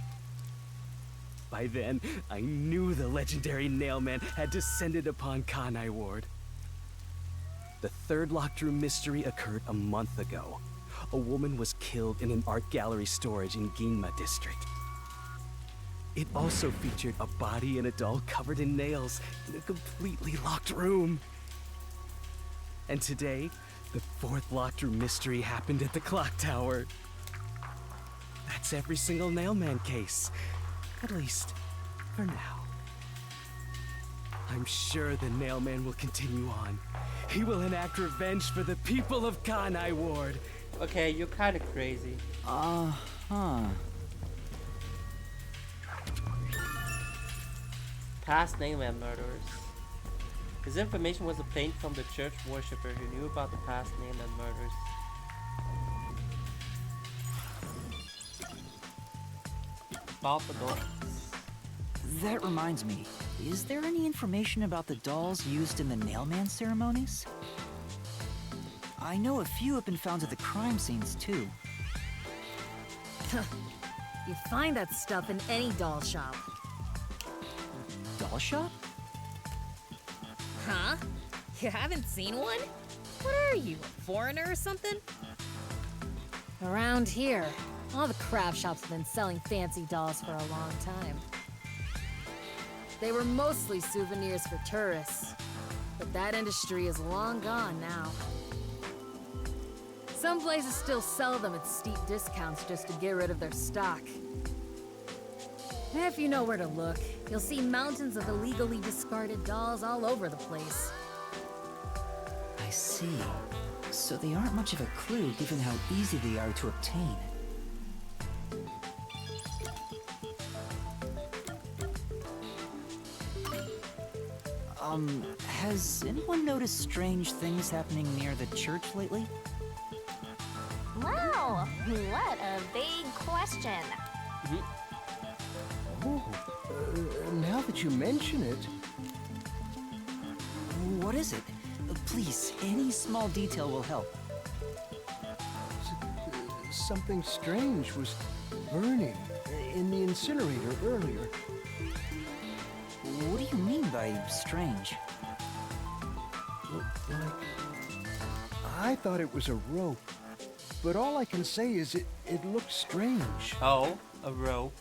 By then, I knew the legendary Nailman had descended upon Kanai Ward. The third locked room mystery occurred a month ago. A woman was killed in an art gallery storage in Ginma district. It also featured a body and a doll covered in nails in a completely locked room. And today, the fourth locked room mystery happened at the clock tower. That's every single Nailman case. At least, for now. I'm sure the Nailman will continue on. He will enact revenge for the people of Kanai Ward. Okay, you're kind of crazy. Uh-huh. Past Nailman murderers. His information was obtained from the church worshipper who knew about the past Nailman murders. About the dolls. That reminds me, is there any information about the dolls used in the Nailman ceremonies? I know a few have been found at the crime scenes, too. You find that stuff in any doll shop. Doll shop? Huh? You haven't seen one? What are you, a foreigner or something? Around here, all the craft shops have been selling fancy dolls for a long time. They were mostly souvenirs for tourists, but that industry is long gone now. Some places still sell them at steep discounts just to get rid of their stock. If you know where to look, you'll see mountains of illegally discarded dolls all over the place. I see. So they aren't much of a clue given how easy they are to obtain. Has anyone noticed strange things happening near the church lately? Wow, what a big question. Oh, now that you mention it, What is it? Please, any small detail will help. something strange was burning in the incinerator earlier. What do you mean by strange? Like, I thought it was a rope, but all I can say is it looked strange. Oh, a rope.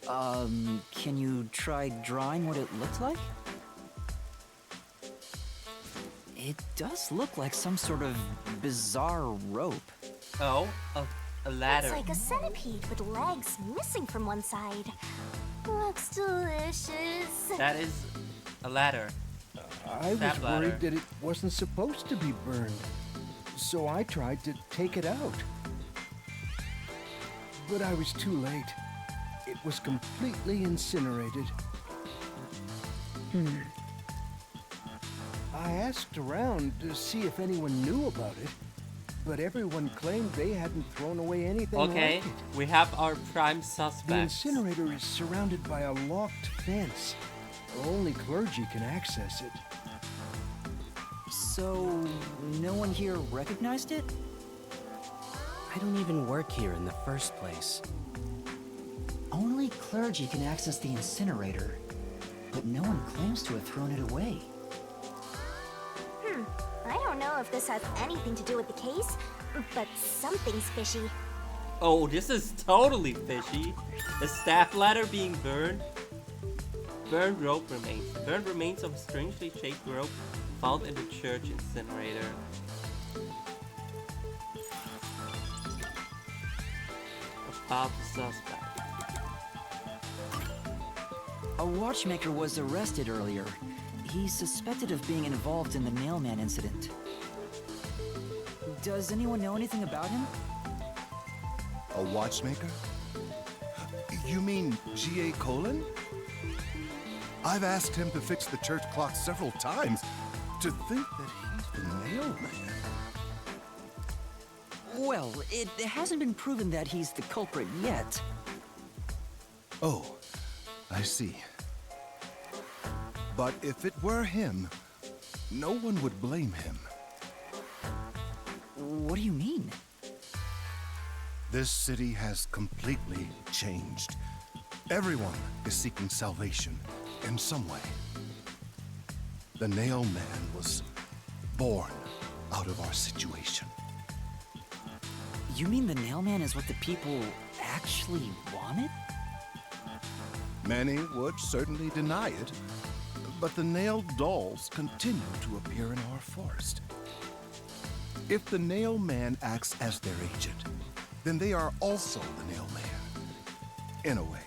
Can you try drawing what it looked like? It does look like some sort of bizarre rope. Oh, a ladder. It's like a centipede with legs missing from one side. Looks delicious. That is a ladder. I was Step ladder. worried that it wasn't supposed to be burned, so I tried to take it out. But I was too late. It was completely incinerated. I asked around to see if anyone knew about it, but everyone claimed they hadn't thrown away anything Okay, like it. we have our prime The suspect. incinerator is surrounded by a locked fence. Only clergy can access it. So, no one here recognized it? I don't even work here in the first place. Only clergy can access the incinerator, but no one claims to have thrown it away. I don't know if this has anything to do with the case, but something's fishy. Oh, this is totally fishy. The staff ladder being burned. Burned rope remains. Burned remains of a strangely shaped rope found in the church incinerator. About the suspect. A watchmaker was arrested earlier. He's suspected of being involved in the mailman incident. Does anyone know anything about him? A watchmaker? You mean G.A. Colon? I've asked him to fix the church clock several times. To think that he's the mailman. Well, it hasn't been proven that he's the culprit yet. Oh, I see. But if it were him, no one would blame him. What do you mean? This city has completely changed. Everyone is seeking salvation in some way. The Nail Man was born out of our situation. You mean the Nailman is what the people actually wanted? Many would certainly deny it, but the nailed dolls continue to appear in our forest. If the Nail Man acts as their agent, then they are also the Nail Man. In a way.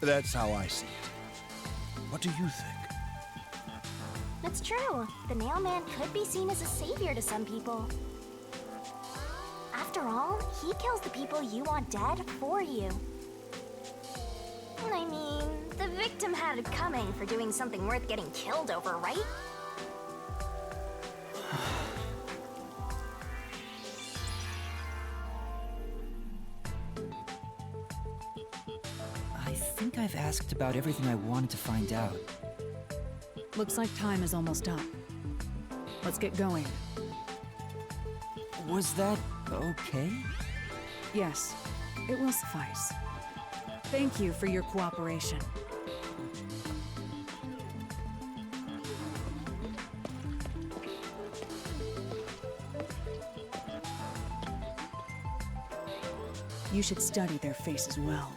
That's how I see it. What do you think? It's true. The Nailman could be seen as a savior to some people. After all, he kills the people you want dead for you. I mean, the victim had it coming for doing something worth getting killed over, right? I think I've asked about everything I wanted to find out. Looks like time is almost up. Let's get going. Was that okay? Yes, it will suffice. Thank you for your cooperation. You should study their faces well.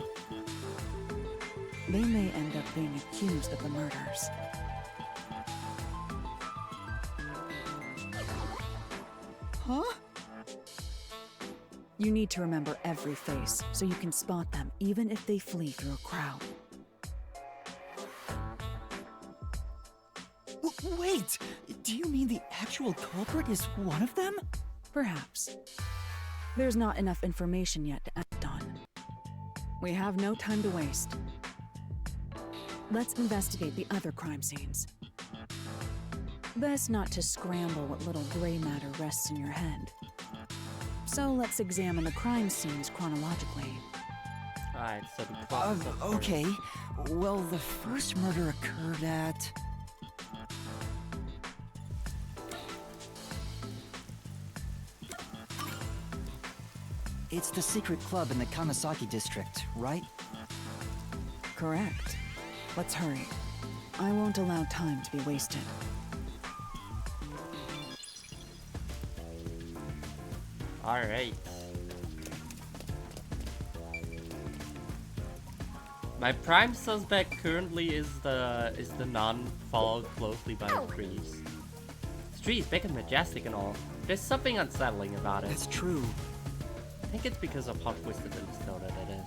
They may end up being accused of the murders. Huh? You need to remember every face so you can spot them even if they flee through a crowd. Wait! Do you mean the actual culprit is one of them? Perhaps. There's not enough information yet to act on. We have no time to waste. Let's investigate the other crime scenes. Best not to scramble what little gray matter rests in your head. So let's examine the crime scenes chronologically. Alright, so the clock is up first. Okay. Well, the first murder occurred at... It's the secret club in the Kamasaki district, right? Correct. Let's hurry. I won't allow time to be wasted. Alright. My prime suspect currently is the nun followed closely by the trees. The tree is big and majestic and all. There's something unsettling about it. That's true. I think it's because of how twisted and distorted it is.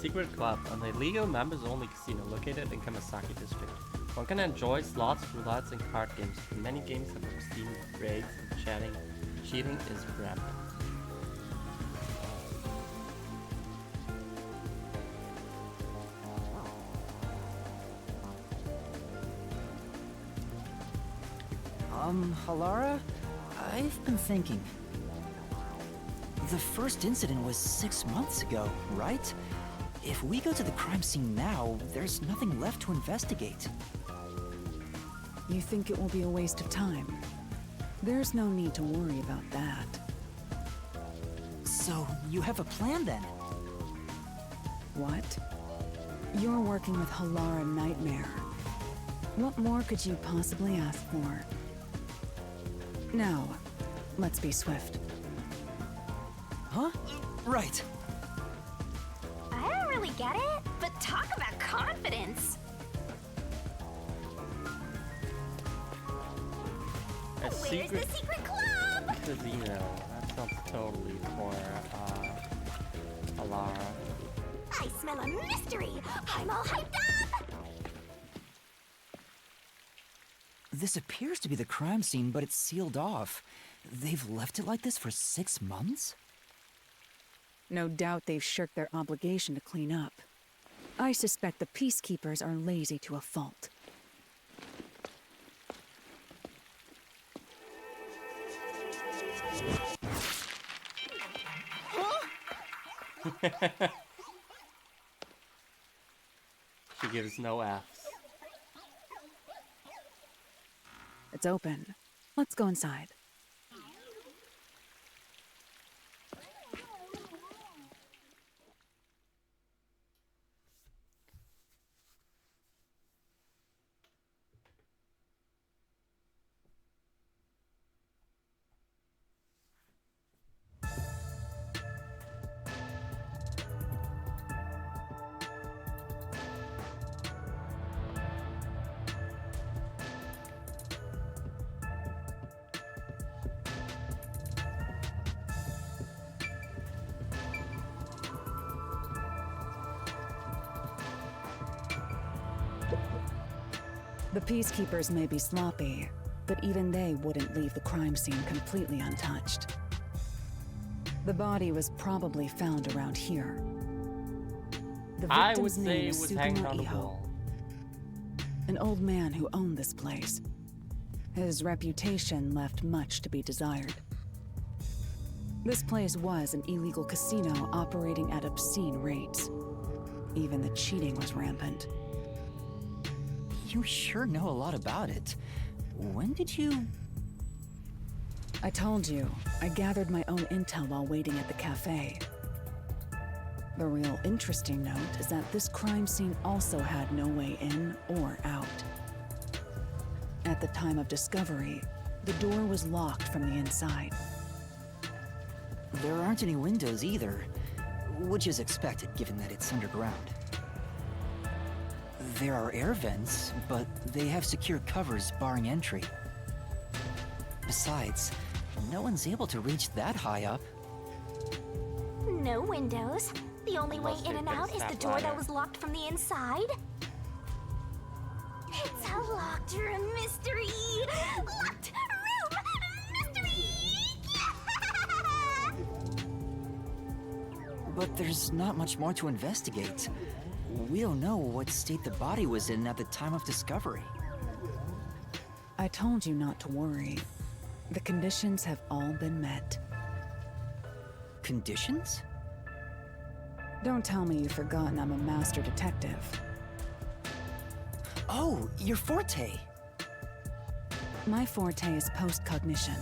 Secret club, an illegal members-only casino located in Kamasaki district. One can enjoy slots, roulettes, and card games. Many games have obscene rates and cheating is rampant. Halara? I've been thinking. The first incident was 6 months ago, right? If we go to the crime scene now, there's nothing left to investigate. You think it will be a waste of time? There's no need to worry about that. So, you have a plan then? What? You're working with Halara Nightmare. What more could you possibly ask for? Now, let's be swift. Huh? Right. I don't really get it, but talk about confidence. A Where's the secret club? Casino. That sounds totally for Alara. I smell a mystery. I'm all hyped up. This appears to be the crime scene, but it's sealed off. They've left it like this for 6 months? No doubt they've shirked their obligation to clean up. I suspect the peacekeepers are lazy to a fault. She gives no Fs. It's open. Let's go inside. The peacekeepers may be sloppy, but even they wouldn't leave the crime scene completely untouched. The body was probably found around here. The I would victim's say name it is was hanging on the Sugimo wall. an old man who owned this place. His reputation left much to be desired. This place was an illegal casino operating at obscene rates. Even the cheating was rampant. You sure know a lot about it. When did you... I told you, I gathered my own intel while waiting at the cafe. The real interesting note is that this crime scene also had no way in or out. At the time of discovery, the door was locked from the inside. There aren't any windows either, which is expected given that it's underground. There are air vents, but they have secure covers barring entry. Besides, no one's able to reach that high up. No windows, The only way Must in be and the out is the step door that ladder. was locked from the inside? It's a locked room mystery! Locked room mystery! But there's not much more to investigate. We don't know what state the body was in at the time of discovery. I told you not to worry. The conditions have all been met. Conditions? Don't tell me you've forgotten I'm a master detective. Oh, your forte! My forte is post-cognition,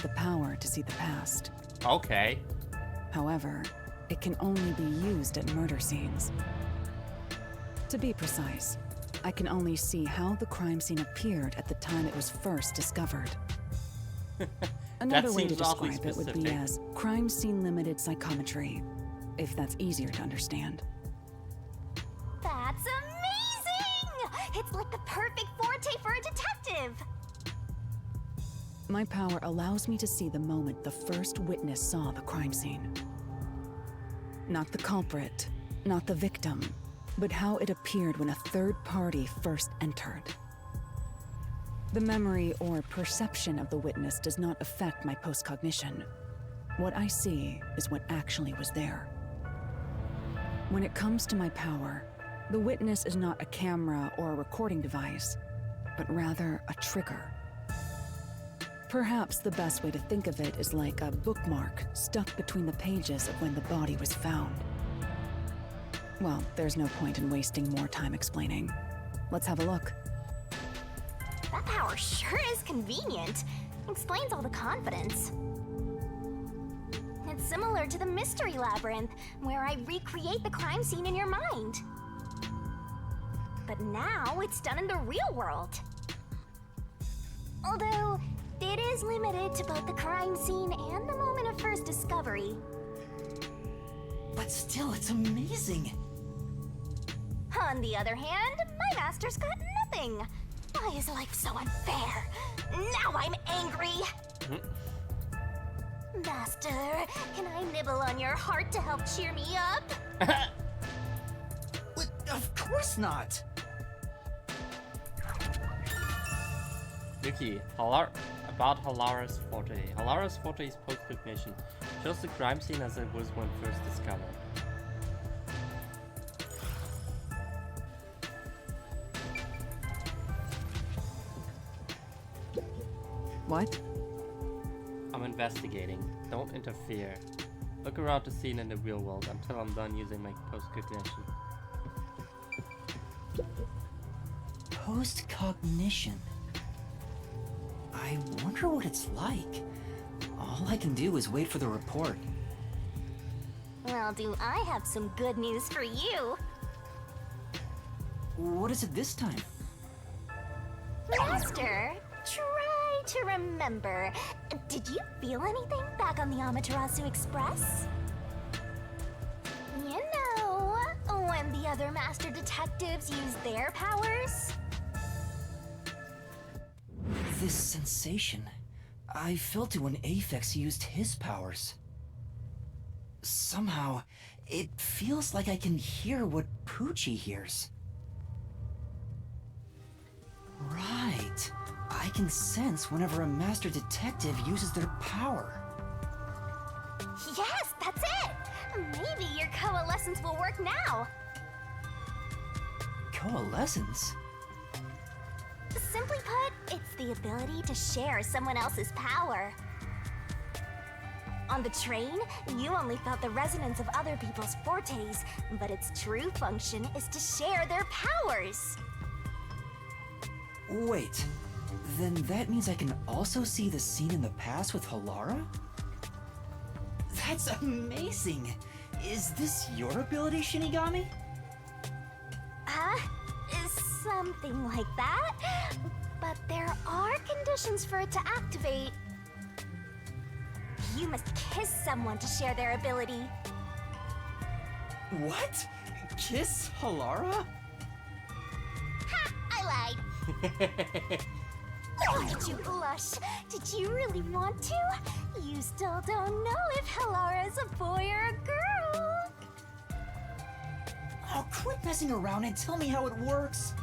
the power to see the past. Okay. However, it can only be used at murder scenes. To be precise, I can only see how the crime scene appeared at the time it was first discovered. Another way to seems awfully describe it would be specific. as crime scene limited psychometry, if that's easier to understand. That's amazing! It's like the perfect forte for a detective! My power allows me to see the moment the first witness saw the crime scene. Not the culprit, not the victim, but how it appeared when a third party first entered. The memory or perception of the witness does not affect my postcognition. What I see is what actually was there. When it comes to my power, the witness is not a camera or a recording device, but rather a trigger. Perhaps the best way to think of it is like a bookmark stuck between the pages of when the body was found. Well, there's no point in wasting more time explaining. Let's have a look. That power sure is convenient. Explains all the confidence. It's similar to the mystery labyrinth, where I recreate the crime scene in your mind. But now it's done in the real world. Although, it is limited to both the crime scene and the moment of first discovery. But still, it's amazing! On the other hand, my master's got nothing. Why is life so unfair? Now I'm angry! Master, can I nibble on your heart to help cheer me up? What? Of course not! Yuki, about Halara's forte. Halara's forte is post-cognition. Shows the crime scene as it was when first discovered. What? I'm investigating. Don't interfere. Look around the scene in the real world until I'm done using my post-cognition. Post-cognition. I wonder what it's like. All I can do is wait for the report. Well, do I have some good news for you? What is it this time? Master, try to remember. Did you feel anything back on the Amaterasu Express? You know, when the other master detectives used their powers? This sensation. I felt it when Aphex used his powers. Somehow, it feels like I can hear what Poochie hears. Right. I can sense whenever a master detective uses their power. Yes, that's it! Maybe your coalescence will work now. Coalescence? Simply put, it's the ability to share someone else's power. On the train, you only felt the resonance of other people's fortes, but its true function is to share their powers. Wait, then that means I can also see the scene in the past with Halara? That's amazing! Is this your ability, Shinigami? Something like that. But there are conditions for it to activate. You must kiss someone to share their ability. What? Kiss Halara? Ha! I lied. Why did you blush? Did you really want to? You still don't know if Halara is a boy or a girl. Oh, quit messing around and tell me how it works.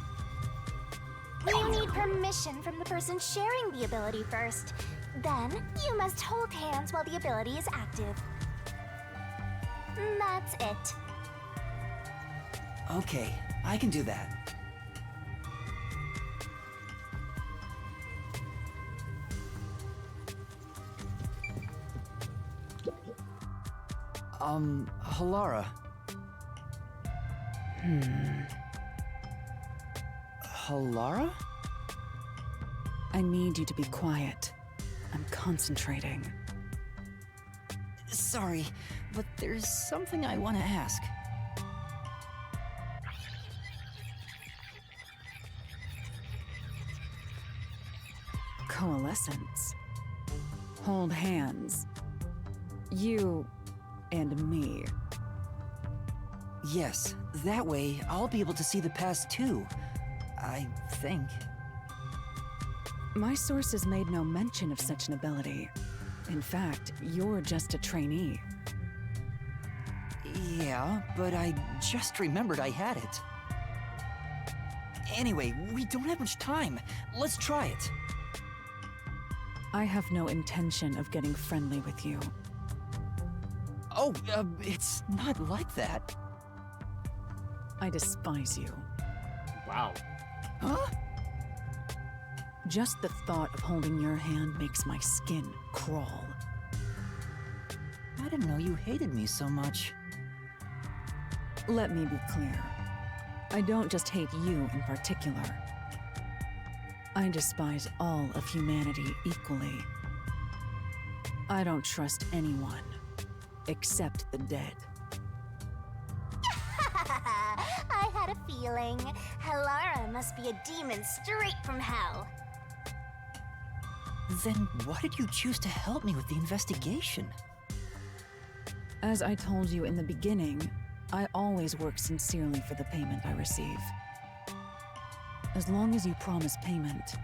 You need permission from the person sharing the ability first. Then, you must hold hands while the ability is active. That's it. Okay, I can do that. Halara. Halara? I need you to be quiet. I'm concentrating. Sorry, but there's something I want to ask. Coalescence. Hold hands. You and me. Yes, that way I'll be able to see the past too. I think. My sources made no mention of such an ability. In fact, you're just a trainee. Yeah, but I just remembered I had it. Anyway, we don't have much time. Let's try it. I have no intention of getting friendly with you. Oh, it's not like that. I despise you. Wow. Huh? Just the thought of holding your hand makes my skin crawl. I didn't know you hated me so much. Let me be clear. I don't just hate you in particular. I despise all of humanity equally. I don't trust anyone, except the dead. I had a feeling. Halara must be a demon straight from hell. Then why did you choose to help me with the investigation? As I told you in the beginning, I always work sincerely for the payment I receive. As long as you promise payment,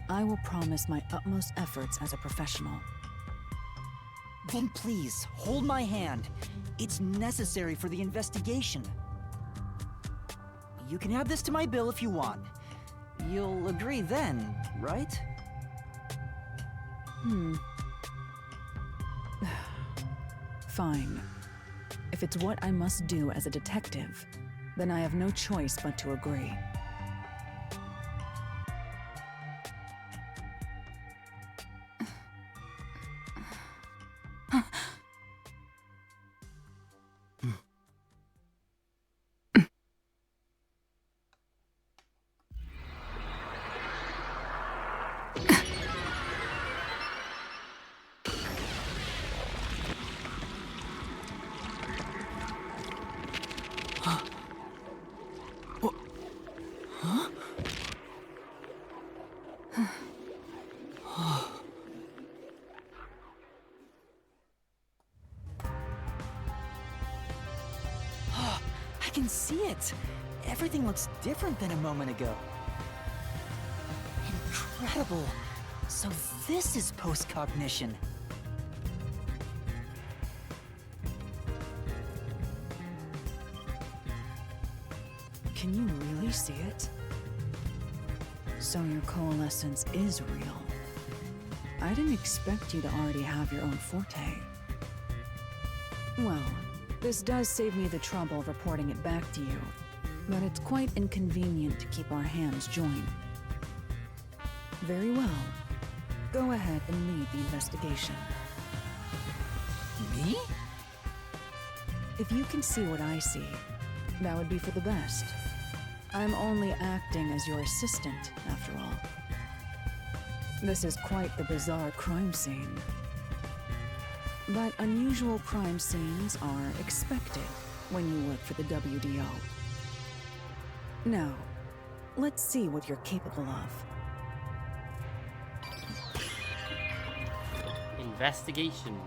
I will promise my utmost efforts as a professional. Then please, hold my hand. It's necessary for the investigation. You can add this to my bill if you want. You'll agree then, right? Fine. If it's what I must do as a detective, then I have no choice but to agree. I can see it. Everything looks different than a moment ago. Incredible. So this is post-cognition. Can you really see it? So your coalescence is real. I didn't expect you to already have your own forte. Well, this does save me the trouble of reporting it back to you, but it's quite inconvenient to keep our hands joined. Very well. Go ahead and lead the investigation. Me? If you can see what I see, that would be for the best. I'm only acting as your assistant, after all. This is quite the bizarre crime scene. But unusual crime scenes are expected when you work for the WDO. Now, let's see what you're capable of. Investigation.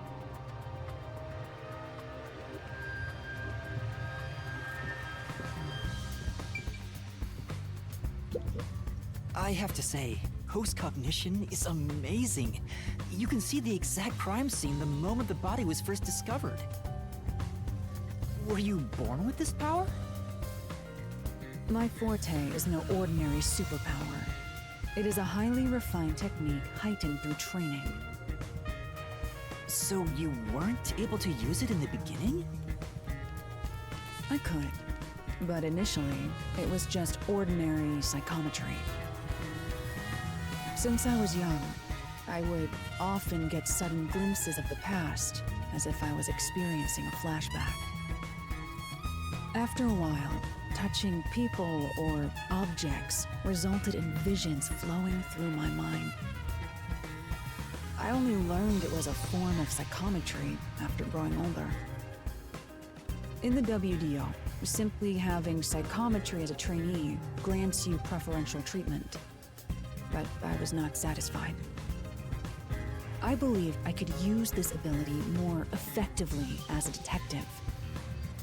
I have to say, post-cognition is amazing. You can see the exact crime scene the moment the body was first discovered. Were you born with this power? My forte is no ordinary superpower. It is a highly refined technique heightened through training. So you weren't able to use it in the beginning? I could, but initially, it was just ordinary psychometry. Since I was young, I would often get sudden glimpses of the past, as if I was experiencing a flashback. After a while, touching people or objects resulted in visions flowing through my mind. I only learned it was a form of psychometry after growing older. In the WDO, simply having psychometry as a trainee grants you preferential treatment. But I was not satisfied. I believed I could use this ability more effectively as a detective.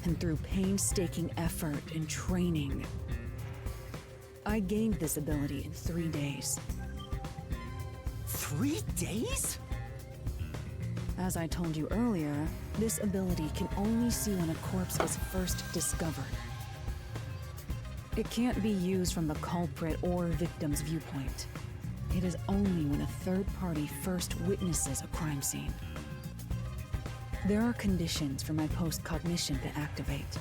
And through painstaking effort and training, I gained this ability in 3 days. 3 days? As I told you earlier, this ability can only see when a corpse is first discovered. It can't be used from the culprit or victim's viewpoint. It is only when a third party first witnesses a crime scene. There are conditions for my post-cognition to activate.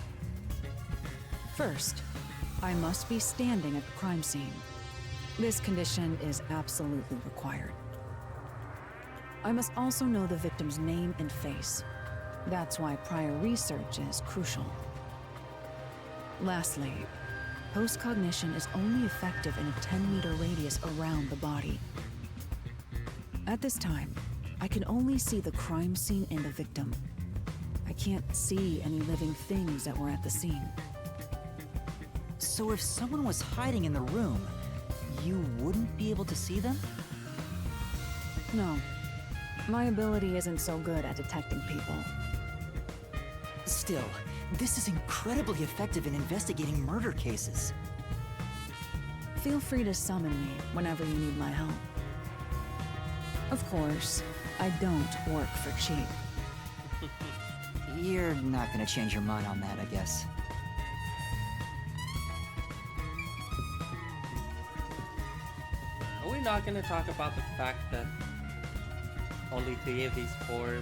First, I must be standing at the crime scene. This condition is absolutely required. I must also know the victim's name and face. That's why prior research is crucial. Lastly, post-cognition is only effective in a 10-meter radius around the body. At this time, I can only see the crime scene and the victim. I can't see any living things that were at the scene. So if someone was hiding in the room, you wouldn't be able to see them? No. My ability isn't so good at detecting people. Still, this is incredibly effective in investigating murder cases. Feel free to summon me whenever you need my help. Of course, I don't work for cheap. You're not gonna change your mind on that, I guess. Are we not gonna talk about the fact that only 3 of these 4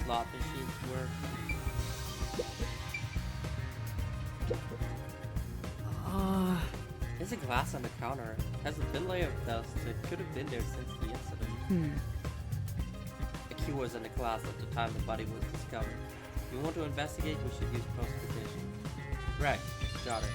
slot machines work? There's a glass on the counter. It has a thin layer of dust, so it could have been there since the incident. The key was in the glass at the time the body was discovered. If you want to investigate, we should use post-position. Right, got it.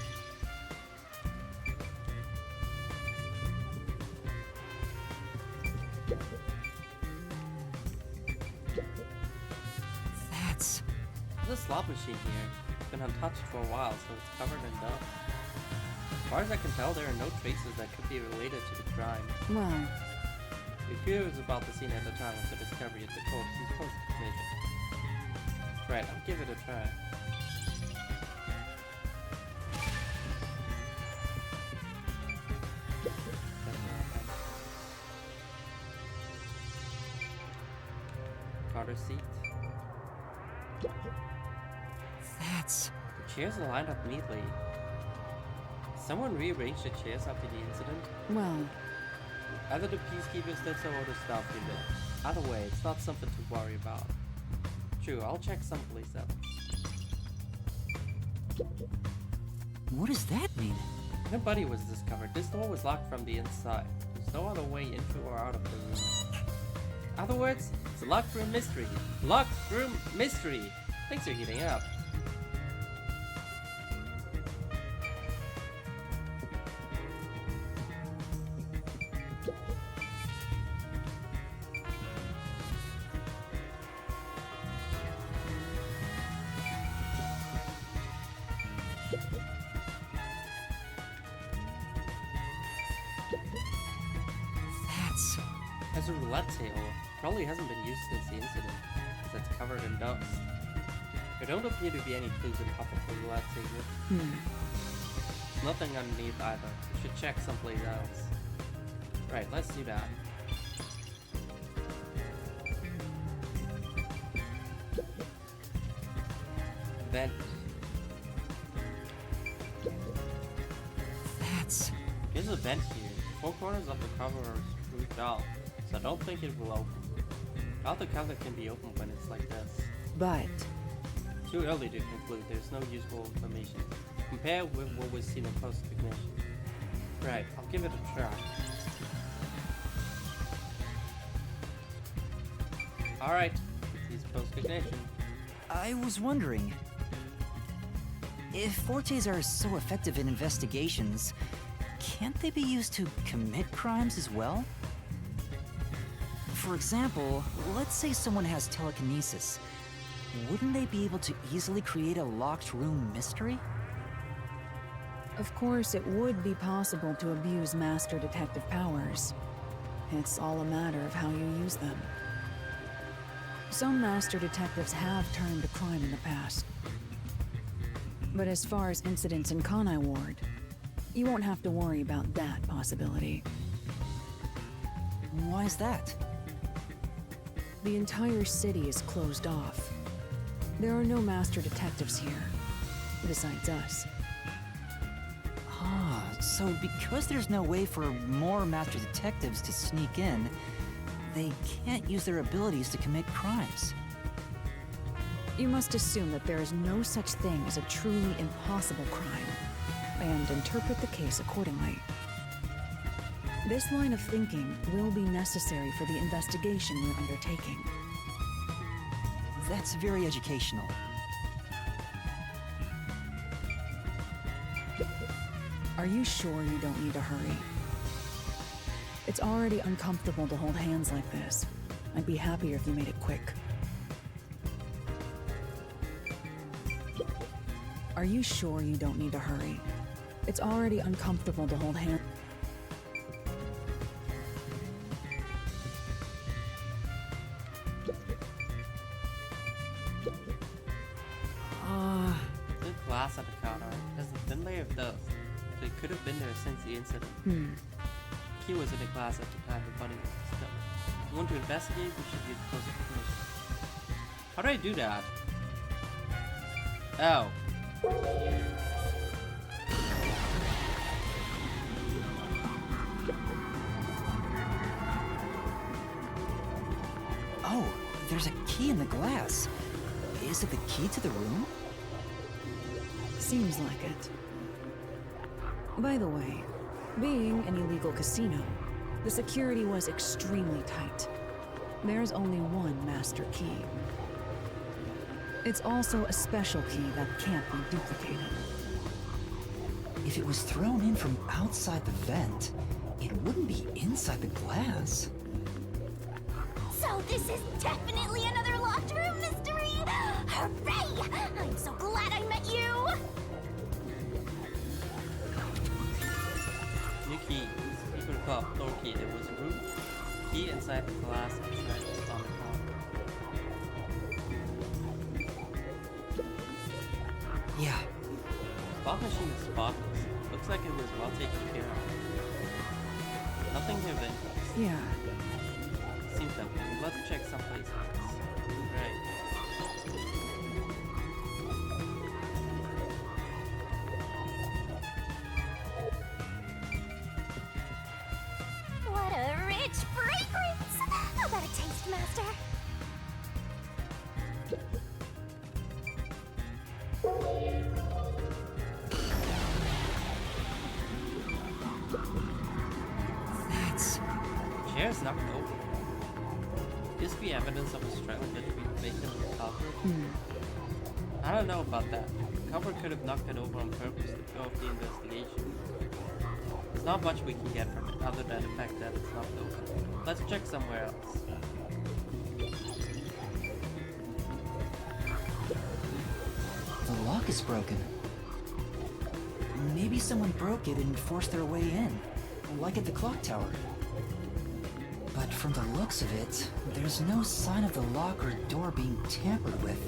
There's a slot machine here. It's been untouched for a while, so it's covered in dust. As far as I can tell, there are no traces that could be related to the crime. Well, We're curious about the scene at the time of the discovery of the corpse is post-ignition. Right, I'll give it a try. Carter seat. That's... The chairs are lined up neatly. Someone rearranged the chairs after the incident? well, Either the peacekeepers did so or the staff did it. Either way, it's not something to worry about. True, I'll check someplace else. What does that mean? No body was discovered. This door was locked from the inside. There's no other way into or out of the room. In other words, it's a locked room mystery. Locked room mystery! Things are heating up. There's a roulette table. Probably hasn't been used since the incident, because it's covered in dust. There don't appear to be any clues on top of the roulette table. There's nothing underneath either. We should check someplace else. Right, let's do that. Vent. There's a vent here. The four corners of the cover are screwed down, so I don't think it will open. Doubt the cover can be opened when it's like this. But Too early to conclude. There's no useful information. Compare with what was seen in post-ignition. Right, I'll give it a try. Alright, it's post-ignition. I was wondering, if fortes are so effective in investigations, can't they be used to commit crimes as well? For example, let's say someone has telekinesis. Wouldn't they be able to easily create a locked room mystery? of course, it would be possible to abuse master detective powers. It's all a matter of how you use them. Some master detectives have turned to crime in the past. But as far as incidents in Kanai Ward, you won't have to worry about that possibility. Why is that? The entire city is closed off. There are no master detectives here, besides us. Ah, so because there's no way for more master detectives to sneak in, they can't use their abilities to commit crimes. You must assume that there is no such thing as a truly impossible crime, and interpret the case accordingly. This line of thinking will be necessary for the investigation we're undertaking. That's very educational. Are you sure you don't need to hurry? It's already uncomfortable to hold hands like this. I'd be happier if you made it quick. Are you sure you don't need to hurry? It's already uncomfortable to hold hands. Good glass at the counter. There's a thin layer of dust. They could have been there since the incident. Key was in the glass at the time the money was discovered. If you want to investigate, we should get closer to permission. How do I do that? Oh. Oh, there's a key in the glass. Is it the key to the room? Seems like it. By the way, being an illegal casino, the security was extremely tight. There's only one master key. It's also a special key that can't be duplicated. If it was thrown in from outside the vent, it wouldn't be inside the glass. So this is definitely another locked room mystery! Hooray! I'm so glad I met you! New key. Speaker of clock, floor key. There was a room key inside the glass outside on the counter. Yeah. Fog machine is spotless. Looks like it was well taken care of. Nothing here of interest. Yeah. Seems that way. Let's check someplace else. Right. What a rich fragrance! How about a taste, Master? That's... Chair's knocked over. This be evidence of a struggle between victim and culprit? I don't know about that. The culprit could have knocked it over on purpose to throw off the investigation. There's not much we can get from it other than the fact that it's knocked over. Let's check somewhere else. The lock is broken. Maybe someone broke it and forced their way in, like at the clock tower. But from the looks of it, there's no sign of the lock or door being tampered with.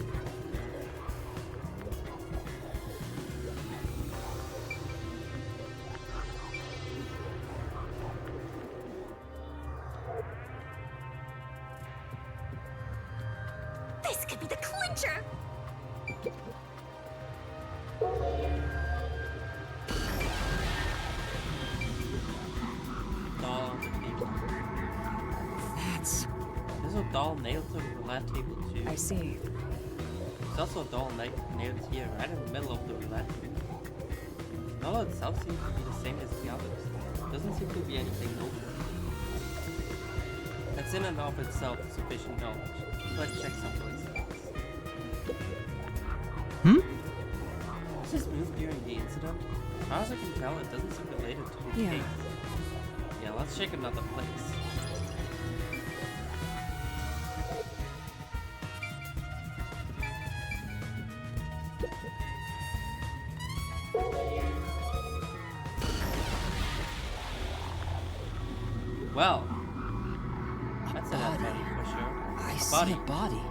This could be the clincher! There's a doll nailed to the roulette table too. I see. There's also a doll nailed here, right in the middle of the roulette table. The doll itself seems to be the same as the others. Doesn't seem to be anything noteworthy. That's in and of itself sufficient knowledge. Let's check someplace else. Was this moved during the incident? As far as I can tell, it doesn't seem related to the Yeah. case. Yeah, let's check another place. Well, that's an body for sure. I see Body. a body.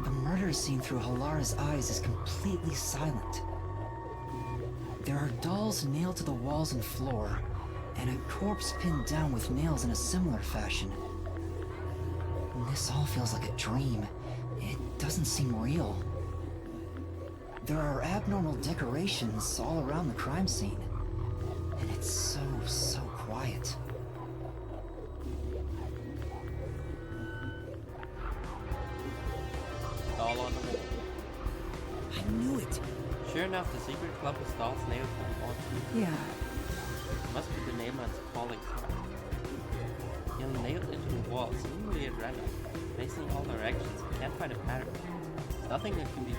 The murder scene through Halara's eyes is completely silent. There are dolls nailed to the walls and floor, and a corpse pinned down with nails in a similar fashion. This all feels like a dream. It doesn't seem real. There are abnormal decorations all around the crime scene, and it's so quiet. Doll on the wall. I knew it. Sure enough, the secret club with dolls nailed to the wall too. Yeah. Must be the name on its calling card. You're nailed into the wall, seemingly at random. Facing all directions, you can't find a pattern. There's nothing that can be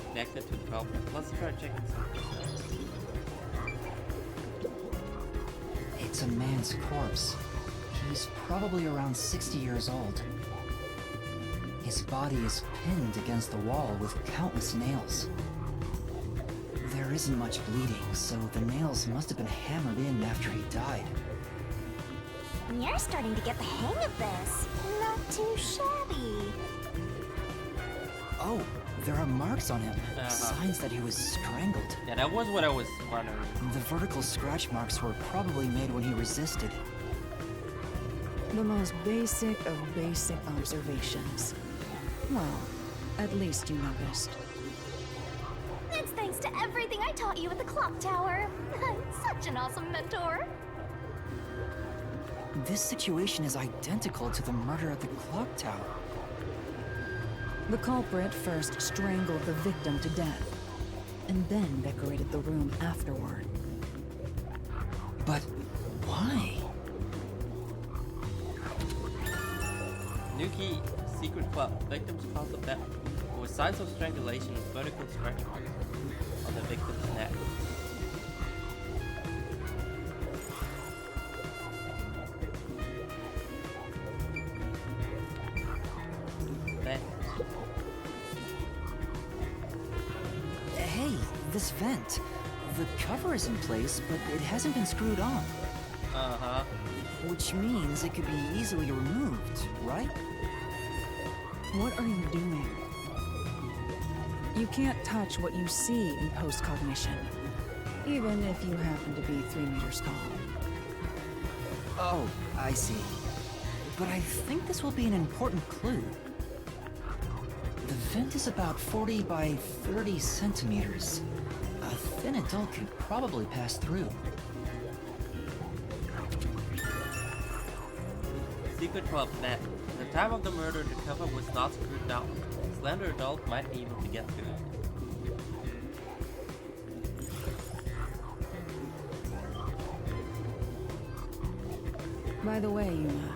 connected to the culprit. Let's try checking something else. It's a man's corpse. He's probably around 60 years old. His body is pinned against the wall with countless nails. There isn't much bleeding, so the nails must have been hammered in after he died. You're starting to get the hang of this. Not too shabby. Oh, there are marks on him. Uh-huh. Signs that he was strangled. Yeah, that was what I was wondering. The vertical scratch marks were probably made when he resisted. The most basic of basic observations. Well, at least you noticed. It's thanks to everything I taught you at the clock tower. I'm such an awesome mentor. This situation is identical to the murder at the clock tower. The culprit first strangled the victim to death, and then decorated the room afterward. But why? New key, secret club, victim's cause of death. There were signs of strangulation with vertical scratch marks on the victim's neck. Vent. Hey, this vent. The cover is in place, but it hasn't been screwed on. Uh-huh. Which means it could be easily removed, right? What are you doing? You can't touch what you see in post-cognition, even if you happen to be 3 meters tall. Oh, I see. But I think this will be an important clue. The vent is about 40 by 30 centimeters. A thin adult could probably pass through. Secret club net. At the time of the murder, the cover was not screwed down. A slender adult might be able to get through it. By the way, Yuna,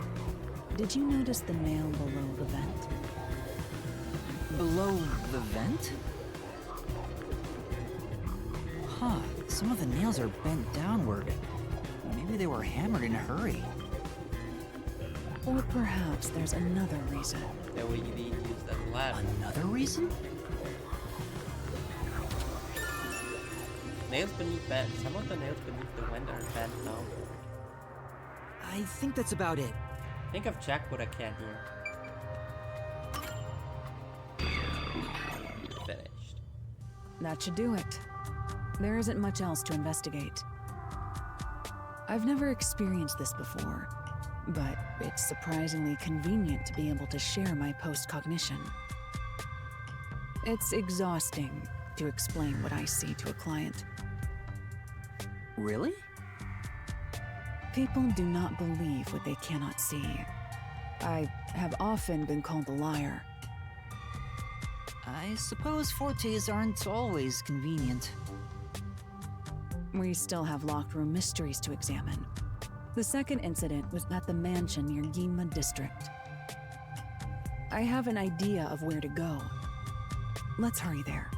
did you notice the nail below the vent? Below the vent? Huh, some of the nails are bent downward. Maybe they were hammered in a hurry. Or perhaps there's another reason. That way you being used as a ladder. Another reason? Nails beneath vent. Some of the nails beneath the vent are bent downward. I think that's about it. I think I've checked what I can here. Finished. That should do it. There isn't much else to investigate. I've never experienced this before, but it's surprisingly convenient to be able to share my post-cognition. It's exhausting to explain what I see to a client. Really? People do not believe what they cannot see. I have often been called a liar. I suppose fortes aren't always convenient. We still have locked room mysteries to examine. The second incident was at the mansion near Ginma District. I have an idea of where to go. Let's hurry there.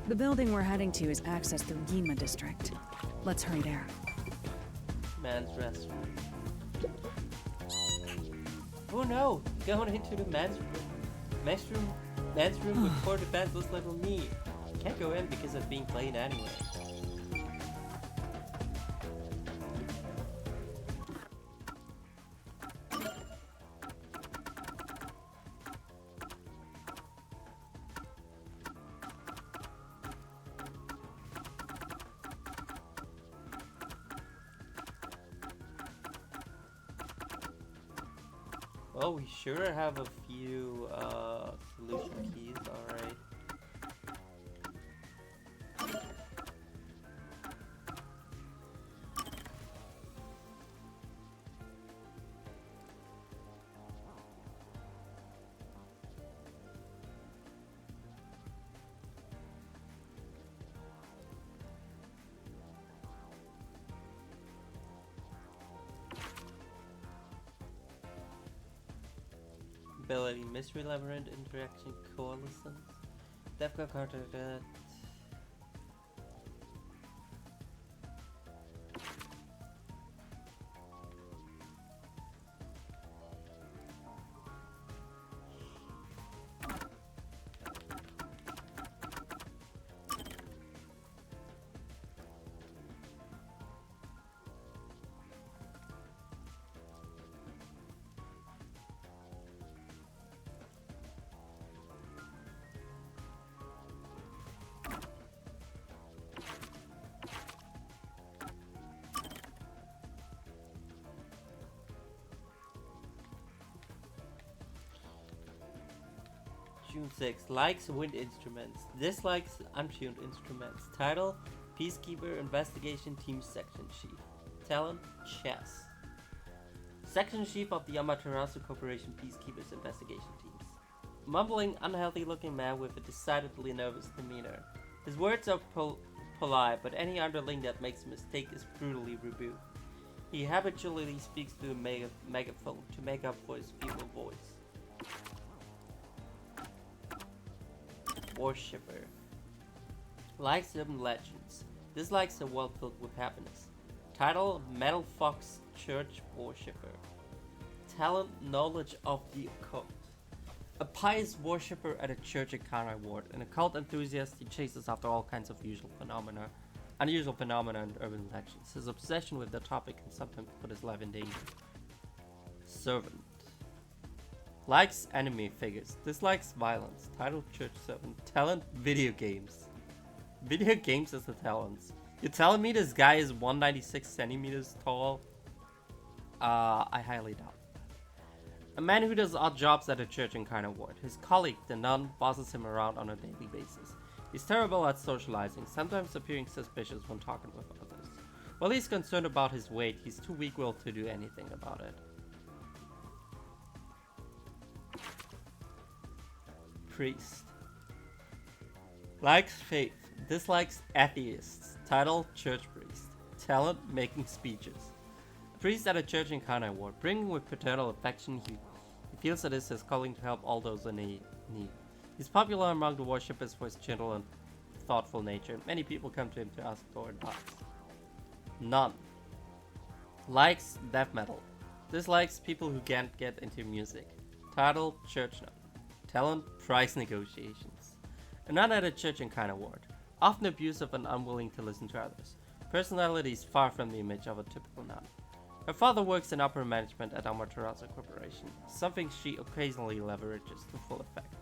The building we're heading to is accessed through Ginma District. Let's hurry there. Man's restroom. Oh no! Going into the men's room. Men's room with 4 defenseless little me. Can't go in because of being played anyway. Well, we sure have a few solution keys, alright. Ability, Mystery Labyrinth, Interaction, Coalescence, Defcon Carter, June 6. Likes wind instruments. Dislikes untuned instruments. Title: Peacekeeper Investigation Team Section Chief. Talent: Chess. Section Chief of the Amaterasu Corporation Peacekeepers Investigation Teams. Mumbling, unhealthy looking man with a decidedly nervous demeanor. His words are polite, but any underling that makes a mistake is brutally rebuked. He habitually speaks through a megaphone to make up for his feeble voice. Worshipper. Likes urban legends. Dislikes a world filled with happiness. Title: Metal Fox Church Worshipper. Talent: Knowledge of the occult. A pious worshipper at a church in Kanai Ward. An occult enthusiast, he chases after all kinds of unusual phenomena and urban legends. His obsession with the topic can sometimes put his life in danger. Servant. Likes anime figures. Dislikes violence. Title: Church Servant. Talent: Video games. Video games as the talents. You're telling me this guy is 196 centimeters tall? I highly doubt. A man who does odd jobs at a church in Karna Ward. His colleague, the nun, bosses him around on a daily basis. He's terrible at socializing, sometimes appearing suspicious when talking with others. While he's concerned about his weight, he's too weak-willed to do anything about it. Priest. Likes faith. Dislikes atheists. Title: Church Priest. Talent: Making speeches. A priest at a church in Kanai Ward. Bringing with paternal affection, he feels it is his calling to help all those in need. He's popular among the worshippers for his gentle and thoughtful nature. Many people come to him to ask for advice. Nun. Likes death metal. Dislikes people who can't get into music. Title: Church nun. Talent: Price negotiations. A nun at a church in Kanai Ward. Often abusive and unwilling to listen to others. Personality is far from the image of a typical nun. Her father works in upper management at Amaterasu Corporation, something she occasionally leverages to full effect.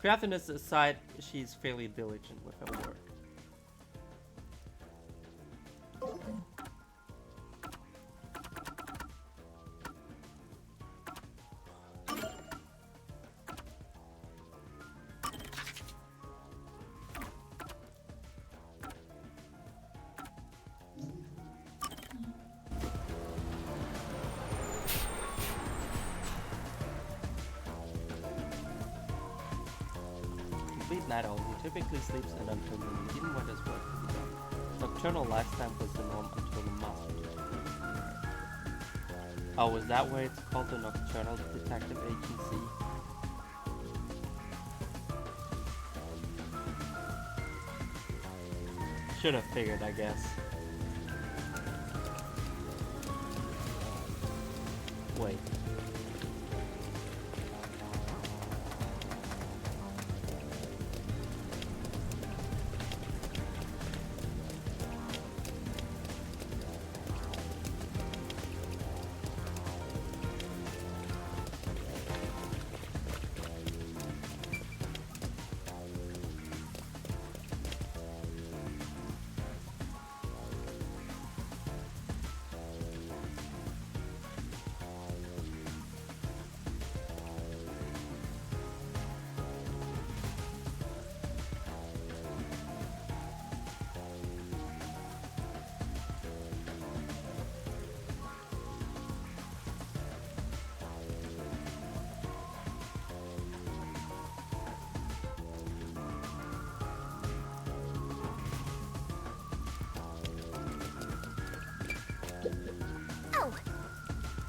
Craftiness aside, she's fairly diligent with her work. Complete night owl who typically sleeps in until noon, even when there's work to be done. Nocturnal lifestyle was the norm until the master took. Oh, is that why it's called the Nocturnal Detective Agency? Should have figured, I guess. Wait.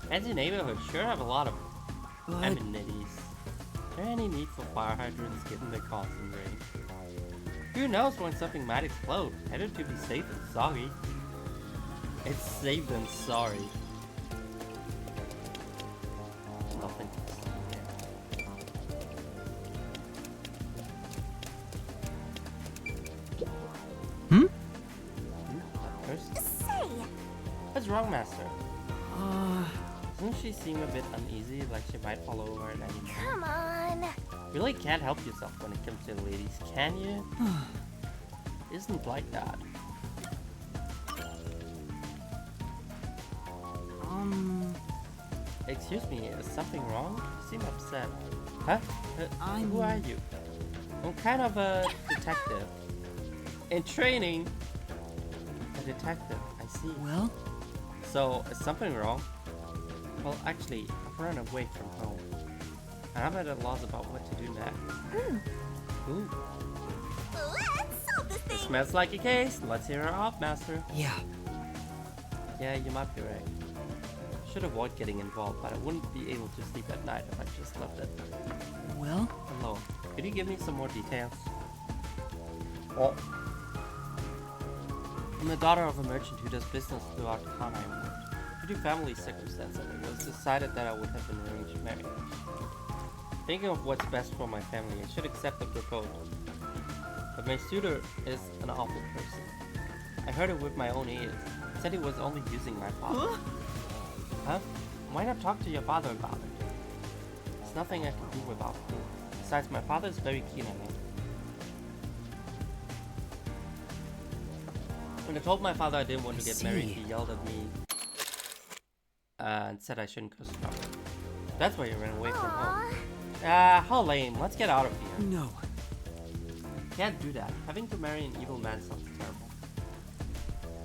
Fancy neighborhood sure have a lot of amenities. Is there any need for fire hydrants given the constant rain? Who knows when something might explode? Better to be safe than sorry. It's safe than sorry. Nothing to see there. Say! What's wrong, Master? Doesn't she seem a bit uneasy, like she might fall over at any moment? Come on! Really can't help yourself when it comes to ladies, can you? Isn't like that. Excuse me, is something wrong? You seem upset. Huh? Who are you? I'm kind of a detective. In training. A detective, I see. Well? So, is something wrong? Well, actually, I've run away from home. And I'm at a loss about what to do next. Ooh. Let's solve this thing! It smells like a case. Let's hear her off, Master. Yeah. Yeah, you might be right. Should avoid getting involved, but I wouldn't be able to sleep at night if I just left it Well? alone. Could you give me some more details? Oh. I'm the daughter of a merchant who does business throughout the Kanai world. Due to family circumstances, it was decided that I would have an arranged marriage. Thinking of what's best for my family, I should accept the proposal. But my suitor is an awful person. I heard it with my own ears. He said he was only using my father. Huh? Why not talk to your father about it? There's nothing I can do without him. Besides, my father is very keen on me. When I told my father I didn't want to get married, he yelled at me and said I shouldn't cause trouble. That's why you ran away from home. How lame. Let's get out of here. No. Can't do that. Having to marry an evil man sounds terrible.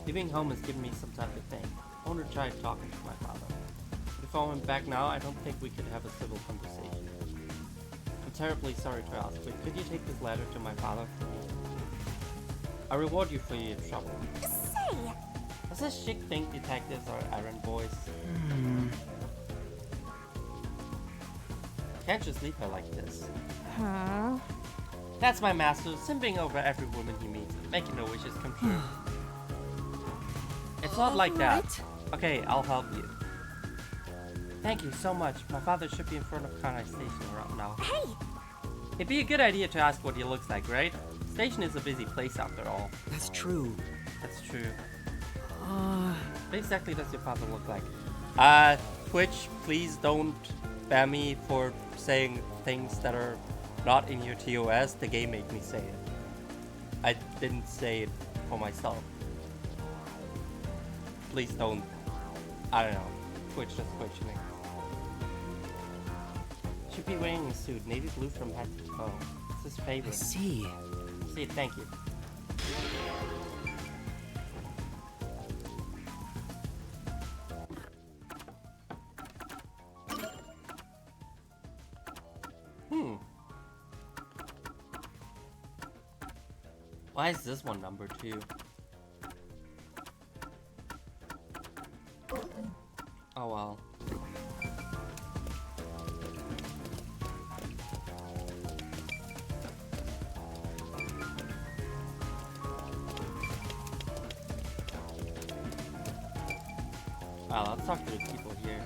Leaving home has given me some time to think. I want to try talking to my father. But if I went back now, I don't think we could have a civil conversation. I'm terribly sorry to ask, but could you take this letter to my father for me? I reward you for your trouble. Say! Does this chick think detectives are errand boys? Can't just leave her like this. Huh? That's my master, simping over every woman he meets, making her wishes come true. It's not like that. Okay, I'll help you. Thank you so much. My father should be in front of Kanai Station around now. Hey! It'd be a good idea to ask what he looks like, right? Station is a busy place after all. That's true. That's true. What exactly does your father look like? Twitch, please don't ban me for saying things that are not in your TOS. The game made me say it. I didn't say it for myself. Please don't. I don't know. Twitch just questioning. Should be wearing a suit, navy blue from head to toe. It's his favorite. See, Thank you. Why is this one number 2? Oh well. Wow, let's talk to the people here.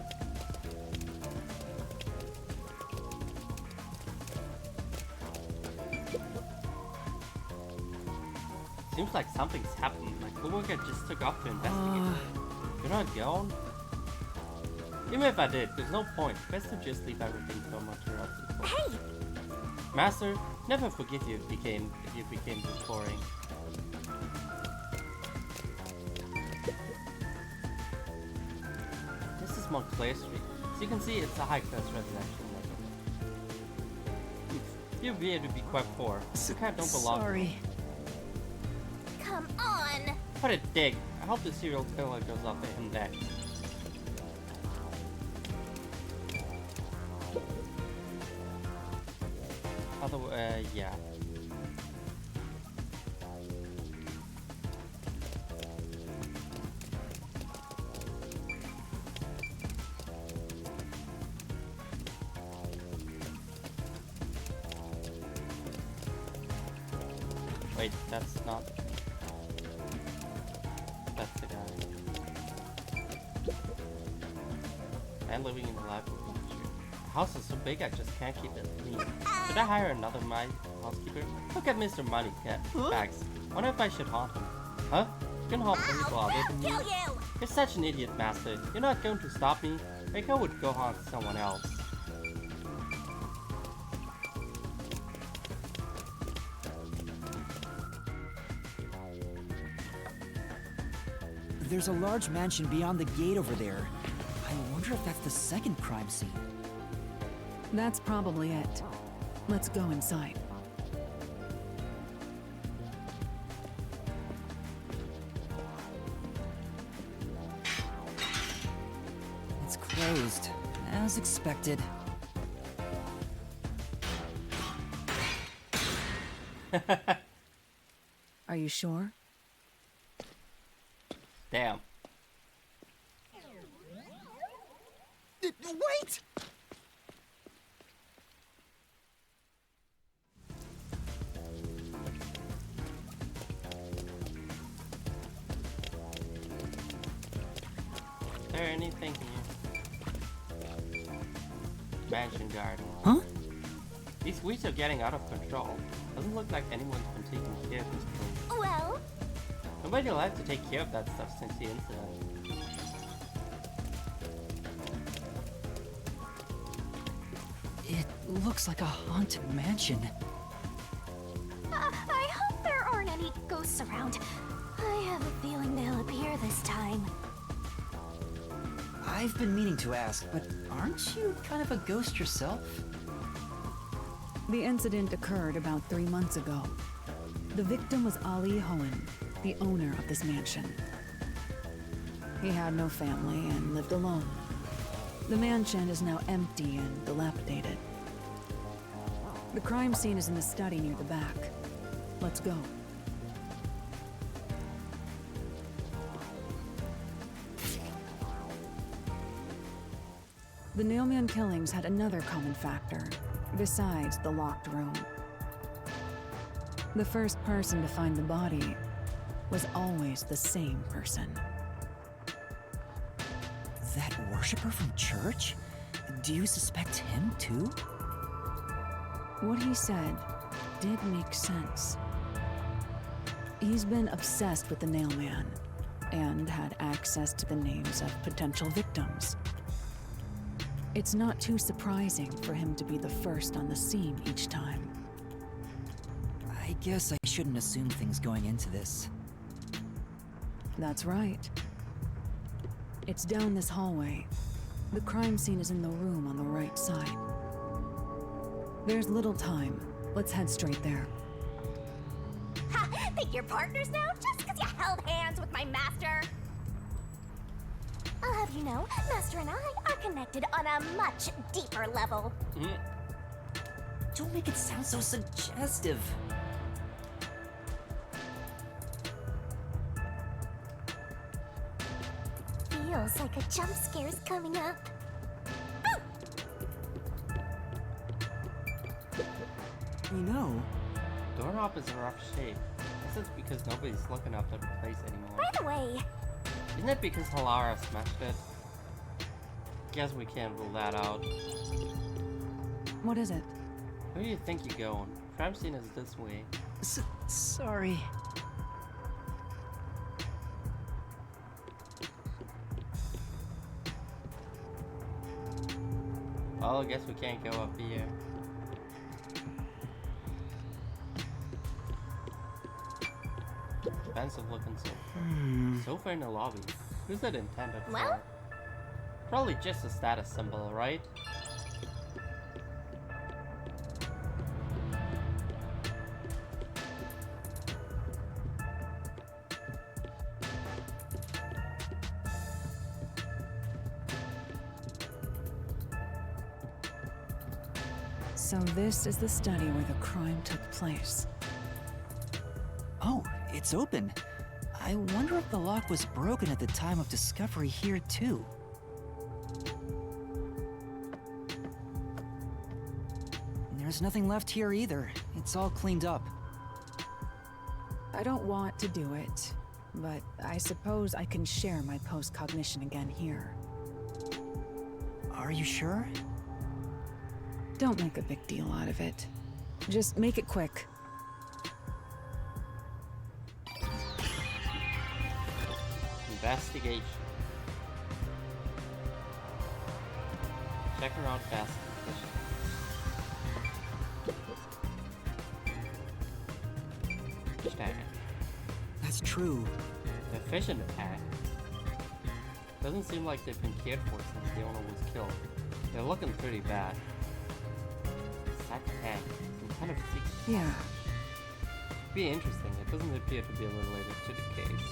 Seems like something's happened. My coworker just took off to investigate. You're not going? Even if I did, there's no point. Best to just leave everything to Amaterasu. Hey! Master, never forgive you if you became this boring. This is Montclair Street. So you can see it's a high-class residential neighborhood. You appear to be quite poor. You kind of don't belong. sorry. Come on! What a dick. I hope the serial killer goes up to him next. Yeah. Wait, that's not... That's the guy. Man living in the life of a future. The house is so big I just can't keep it clean. Should I hire another housekeeper? Look at Mr. Money Bags. Wonder if I should haunt him. Huh? You can haunt people other than me. You're such an idiot, Master. You're not going to stop me. Rico would go haunt someone else. There's a large mansion beyond the gate over there. I wonder if that's the second crime scene. That's probably it. Let's go inside. It's closed, as expected. Are you sure? Damn. Wait! Is there anything here? Mansion garden. Huh? These weeds are getting out of control. Doesn't look like anyone's been taking care of this place. Well, Nobody will have to take care of that stuff since the incident. It looks like a haunted mansion. I hope there aren't any ghosts around. I have a feeling they'll appear this time. I've been meaning to ask, but aren't you kind of a ghost yourself? The incident occurred about 3 months ago. The victim was Ali Hohen, the owner of this mansion. He had no family and lived alone. The mansion is now empty and dilapidated. The crime scene is in the study near the back. Let's go. The Nailman killings had another common factor, besides the locked room. The first person to find the body was always the same person. That worshiper from church? Do you suspect him too? What he said did make sense. He's been obsessed with the Nailman. and had access to the names of potential victims. It's not too surprising for him to be the first on the scene each time. I guess I shouldn't assume things going into this. That's right. It's down this hallway. The crime scene is in the room on the right side. There's little time. Let's head straight there. Ha! Think you're partners now just because you held hands with my master? I'll have you know, Master and I are connected on a much deeper level. Don't make it sound so suggestive. Feels like a jump scare's coming up. You know, Doorknob is in rough shape. Guess it's because nobody's looking after the place anymore. By the way, Isn't it because Halara smashed it? Guess we can't rule that out. What is it? Where do you think you're going? Crime scene is this way. sorry. Well, I guess we can't go up here. Expensive looking sofa. Sofa in the lobby. Who's that intended for? Well? Probably just a status symbol, right? So this is the study where the crime took place. Oh, it's open. I wonder if the lock was broken at the time of discovery here, too. There's nothing left here either. It's all cleaned up. I don't want to do it, but I suppose I can share my post-cognition again here. Are you sure? Don't make a big deal out of it. Just make it quick. Investigation. Check around fast. Fish tank. That's true. The fish in the tank. Doesn't seem like they've been cared for since the owner was killed. They're looking pretty bad. Sack tank. Some kind of secret. Yeah. Be interesting. It doesn't appear to be related to the case.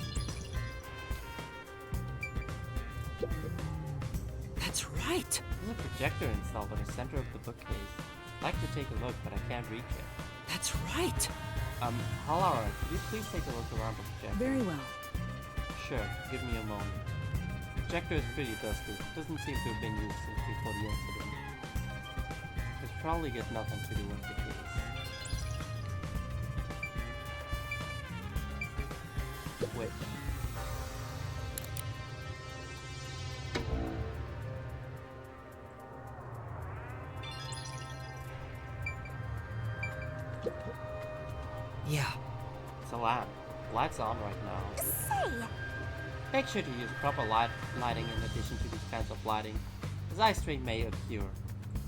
That's right! There's a projector installed in the center of the bookcase. I'd like to take a look, but I can't reach it. That's right! Halara, could you please take a look around the projector? Very well. Sure, give me a moment. The projector is pretty dusty. Doesn't seem to have been used since before the incident. It's probably got nothing to do with the case. Wait. Yeah. It's a lamp. Light's on right now. say, Make sure to use proper lighting in addition to these kinds of lighting, as eye strain may occur.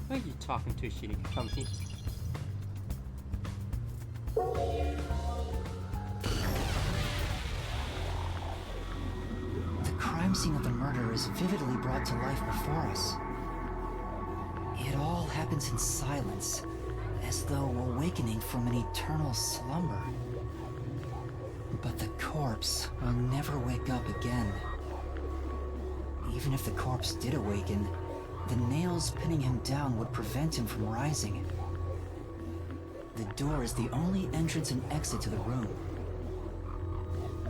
Who are you talking to, Shinigami? The crime scene of the murder is vividly brought to life before us. It all happens in silence, as though awakening from an eternal slumber. But the corpse will never wake up again. Even if the corpse did awaken, the nails pinning him down would prevent him from rising. The door is the only entrance and exit to the room.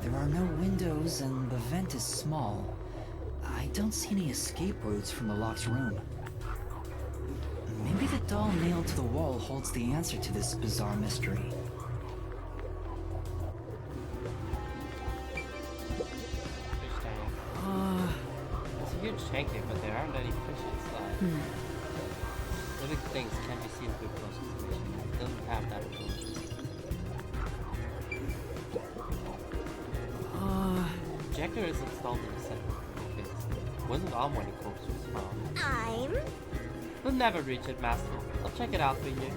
There are no windows and the vent is small. I don't see any escape routes from the locked room. Maybe the doll nailed to the wall holds the answer to this bizarre mystery. Fish tank. It's a huge tank here, but there aren't any fish inside. Living things can't be seen through close observation. It doesn't have that ability. Projector is installed in the second case. Wasn't on when the corpse was found. We'll never reach it, Master. I'll check it out for you.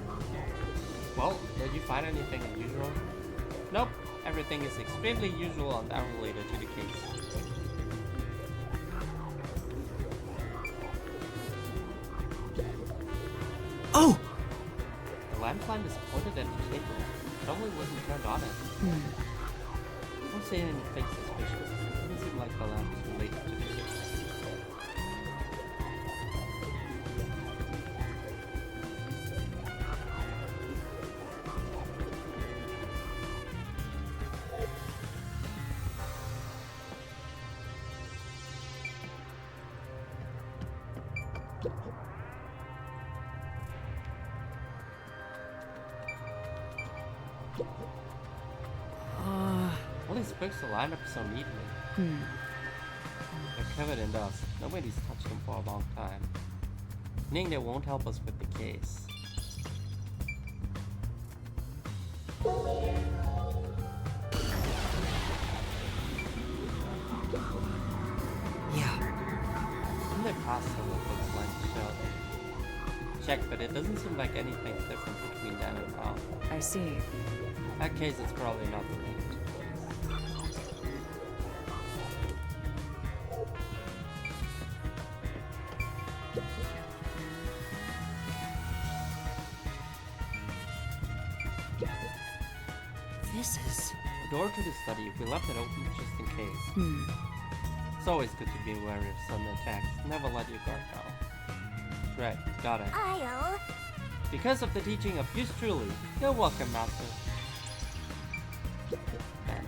Well, did you find anything unusual? Nope. Everything is extremely usual and unrelated to the case. Oh! The lamp line is pointed at the table. Probably wasn't turned on it. Don't say anything suspicious. It doesn't seem like the lamp is related to the case. All these books are lined up so neatly. They're covered in dust. Nobody's touched them for a long time. Meaning they won't help us with the case. Yeah. In the past, some of the books lined the shelf. Check, but it doesn't seem like anything's different between then and now. I see. That case is probably not the one. This is... The door to the study, we left it open just in case. It's always good to be wary of sudden attacks. Never let your guard down. Right, got it. I'll... Because of the teaching of yours truly, you're welcome, Master. Vent.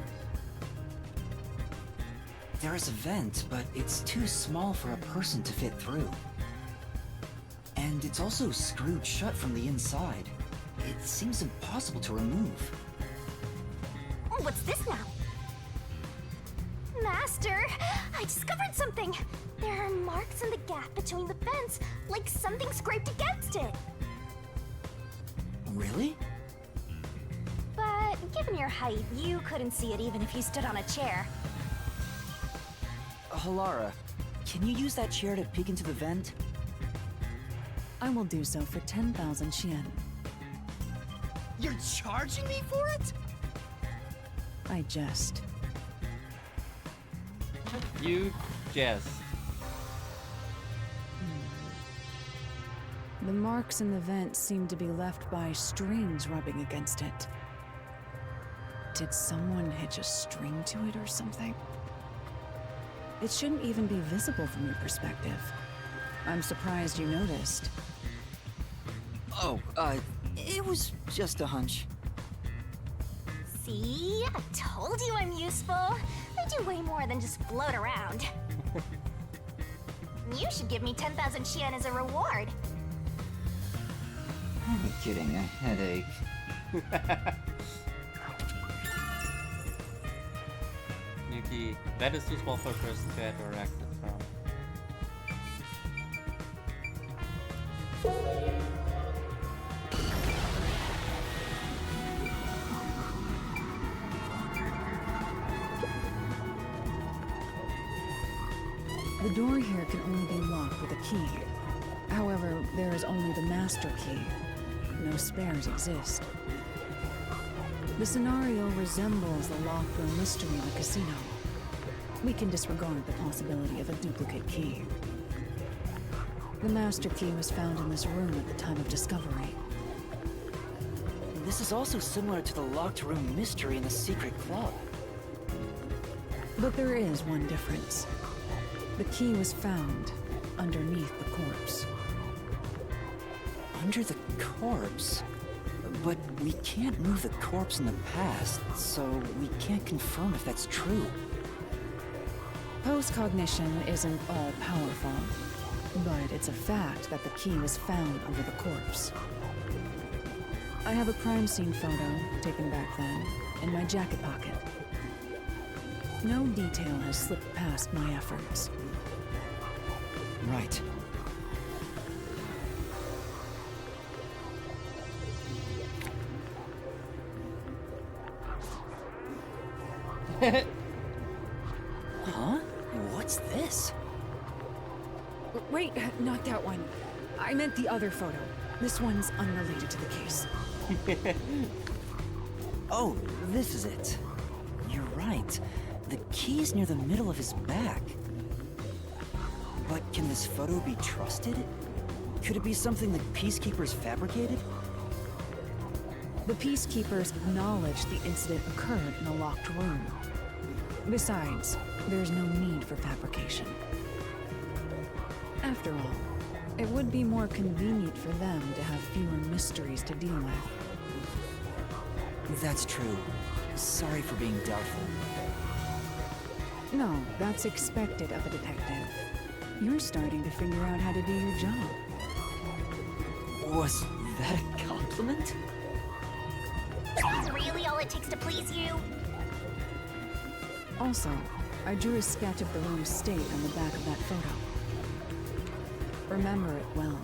There is a vent, but it's too small for a person to fit through. And it's also screwed shut from the inside. It seems impossible to remove. Oh, what's this now? Master, I discovered something. There are marks in the gap between the vents, like something scraped against it. Really? But given your height, you couldn't see it even if you stood on a chair. Halara, can you use that chair to peek into the vent? I will do so for 10,000 Xian. You're charging me for it? I jest. You jest. The marks in the vent seem to be left by strings rubbing against it. Did someone hitch a string to it or something? It shouldn't even be visible from your perspective. I'm surprised you noticed. Oh, it was just a hunch. See? I told you I'm useful. I do way more than just float around. You should give me 10,000 Xian as a reward. I'm getting a headache. Yuki, that is too small for a person to enter or exit from. The door here can only be locked with a key. However, there is only the master key. No spares exist. The scenario resembles the locked room mystery in the casino. We can disregard the possibility of a duplicate key. The master key was found in this room at the time of discovery. This is also similar to the locked room mystery in the secret club. But there is one difference. The key was found underneath the corpse. Under the corpse? But we can't move the corpse in the past, so we can't confirm if that's true. Post-cognition isn't all-powerful, but it's a fact that the key was found under the corpse. I have a crime scene photo, taken back then, in my jacket pocket. No detail has slipped past my efforts. Right. Huh? What's this? Wait, not that one. I meant the other photo. This one's unrelated to the case. Oh, this is it. You're right. The key's near the middle of his back. But can this photo be trusted? Could it be something the Peacekeepers fabricated? The Peacekeepers acknowledged the incident occurred in a locked room. Besides, there's no need for fabrication. After all, it would be more convenient for them to have fewer mysteries to deal with. That's true. Sorry for being doubtful. No, that's expected of a detective. You're starting to figure out how to do your job. Was that a compliment? Is that really all it takes to please you? Also, I drew a sketch of the room's state on the back of that photo. Remember it well.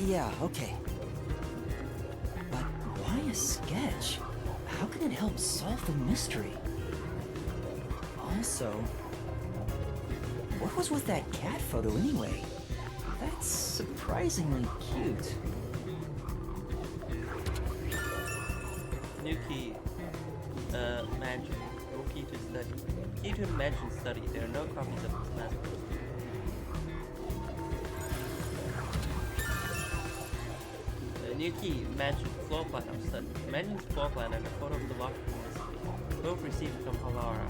Yeah, okay. But why a sketch? How can it help solve the mystery? Also, what was with that cat photo anyway? That's surprisingly cute. New key. Mansion. No key to study. Key to the mansion study. There are no copies of this master. New key. Mansion. Floor plan of study. Mansion's floor plan and a photo of the locked room mystery. Both received from Halara.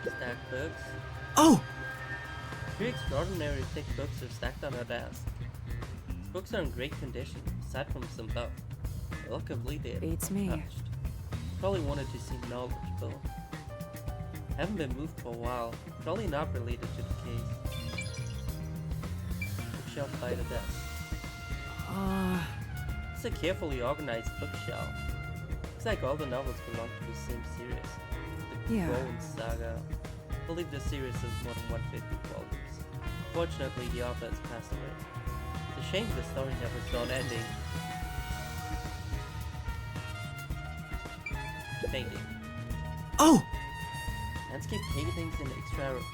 Stacked books. Oh! 3 extraordinary thick books are stacked on our desk. These books are in great condition, aside from some buff. They look completely Beats me. untouched. Probably wanted to seem knowledgeable. Haven't been moved for a while. Probably not related to the case. Bookshelf by the desk. It's a carefully organized bookshelf. Looks like all the novels belong to the same series. The Yeah. Bones Saga. I believe the series has more than 150 volumes. Fortunately, the author has passed away. It's a shame the story never saw an ending. Painting. Oh! Landscape paintings in extravagant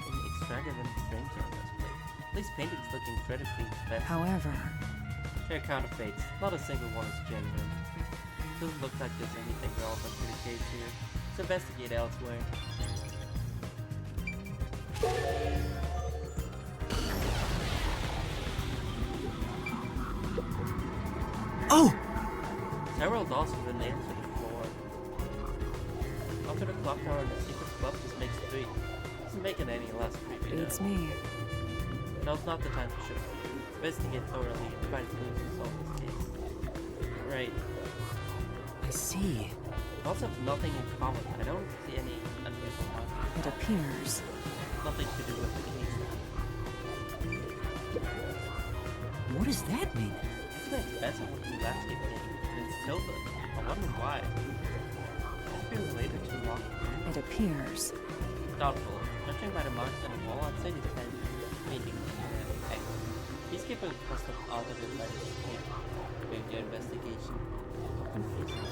frames are on display. These paintings look incredibly expensive. However, They're counterfeits. Not a single one is genuine. Doesn't look like there's anything relevant to the case here. Let's investigate elsewhere. Oh! Several dolls have been nailed to the floor. After the clock tower in the secret club, this makes 3. Doesn't make it any less creepy though. beats me. Now's not the time to shoot. Investigate thoroughly and find clues to solve this case. Right. I see. Dolls have nothing in common. I don't see any unusual markings. It appears. Nothing to do with the case now. What does that mean? It's an expensive looking landscape painting, and it's tilted. I wonder why. Could it be related to the locked room? It appears. Doubtful. Judging by the marks on the wall, I'd say these paintings are excellent. Peacekeeper must have altered it by this paint during their investigation. How confusing.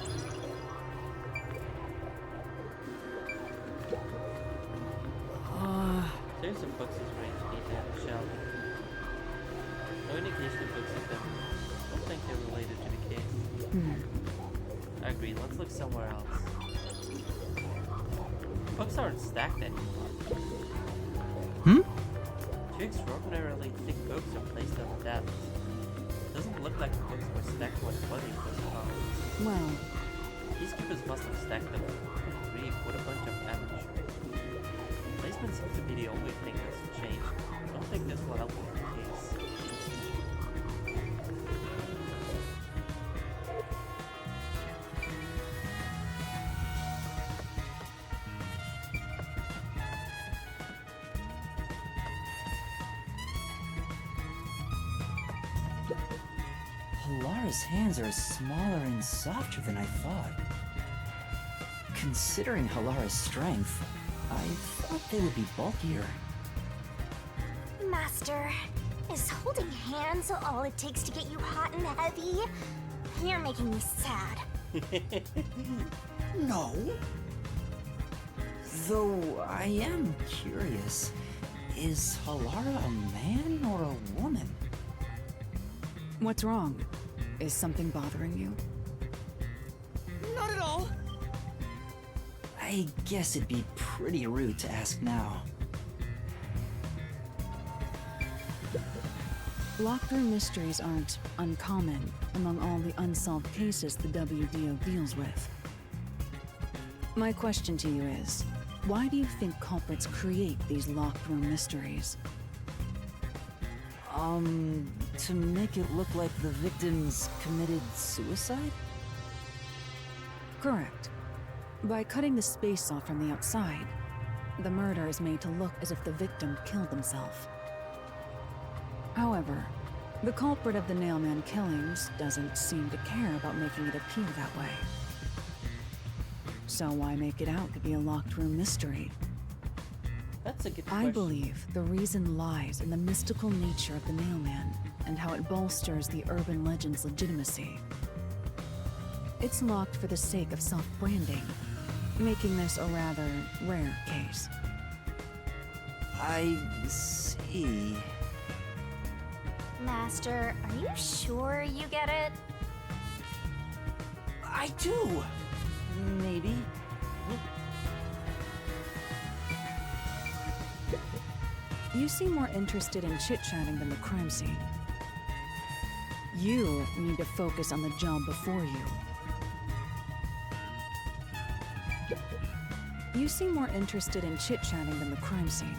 Series of books is arranged neatly on the shelf. No indication of books have been. I don't think they're related to the case. I agree, let's look somewhere else. Books aren't stacked anymore. Two extraordinarily thick books are placed on the desks. Doesn't look like the books were stacked when flooding was found. Well, Peacekeepers must have stacked them with a bunch of amateurs. Placement seems to be the only thing that's changed. I don't think this will help with the case. Halara's hands are smaller and softer than I thought. Considering Halara's strength, I thought they would be bulkier. Master, is holding hands all it takes to get you hot and heavy? You're making me sad. No. Though I am curious, is Halara a man or a woman? What's wrong? Is something bothering you? Not at all. I guess it'd be pretty rude to ask now. Locked-room mysteries aren't uncommon among all the unsolved cases the WDO deals with. My question to you is, why do you think culprits create these locked-room mysteries? To make it look like the victims committed suicide? Correct. By cutting the space off from the outside, the murder is made to look as if the victim killed himself. However, the culprit of the Nailman killings doesn't seem to care about making it appear that way. So why make it out to be a locked-room mystery? That's a good question. I believe the reason lies in the mystical nature of the Nailman and how it bolsters the urban legend's legitimacy. It's locked for the sake of self-branding, making this a rather rare case. I see. Master, are you sure you get it? I do! Maybe. You seem more interested in chit-chatting than the crime scene. You need to focus on the job before you. You seem more interested in chit-chatting than the crime scene.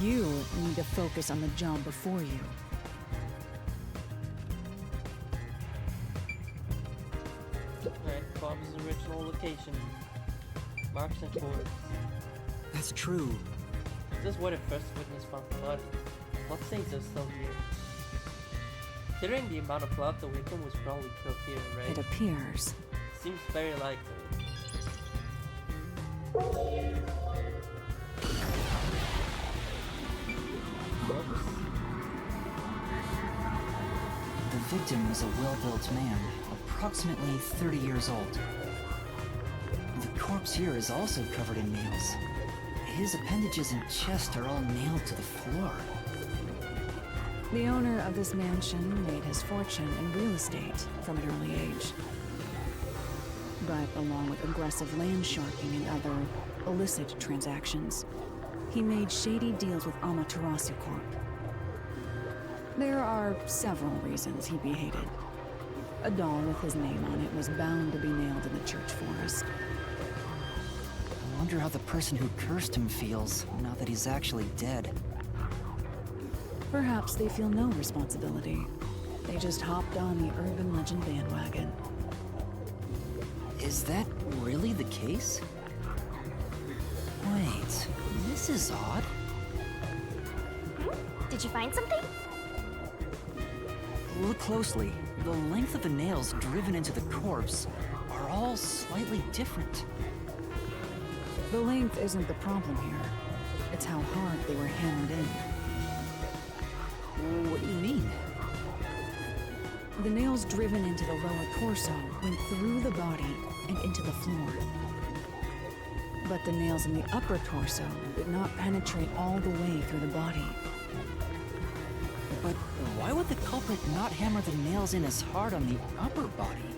You need to focus on the job before you. Alright, Bob's original location. Marks and Fords. That's true. This is where the first witness found the body. What things are still here? Considering the amount of blood, the victim was probably killed here, right? It appears. Seems very likely. The victim was a well-built man, approximately 30 years old. The corpse here is also covered in nails. His appendages and chest are all nailed to the floor. The owner of this mansion made his fortune in real estate from an early age. But along with aggressive land sharking and other illicit transactions, he made shady deals with Amaterasu Corp. There are several reasons he'd be hated. A doll with his name on it was bound to be nailed in the church forest. I wonder how the person who cursed him feels now that he's actually dead. Perhaps they feel no responsibility. They just hopped on the urban legend bandwagon. Is that really the case? Wait, this is odd. Did you find something? Look closely. The length of the nails driven into the corpse are all slightly different. The length isn't the problem here. It's how hard they were hammered in. What do you mean? The nails driven into the lower torso went through the body and into the floor. But the nails in the upper torso did not penetrate all the way through the body. But why would the culprit not hammer the nails in as hard on the upper body?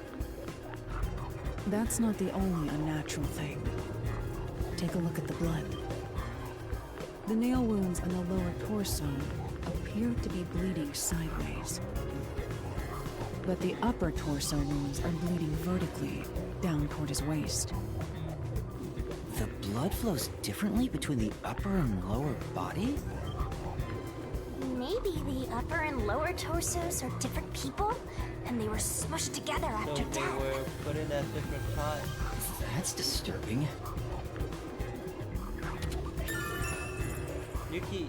That's not the only unnatural thing. Take a look at the blood. The nail wounds on the lower torso appear to be bleeding sideways. But the upper torso wounds are bleeding vertically down toward his waist. The blood flows differently between the upper and lower body? Maybe the upper and lower torsos are different people, and they were smushed together So after they death. were put in at different times. That's disturbing. Yuki,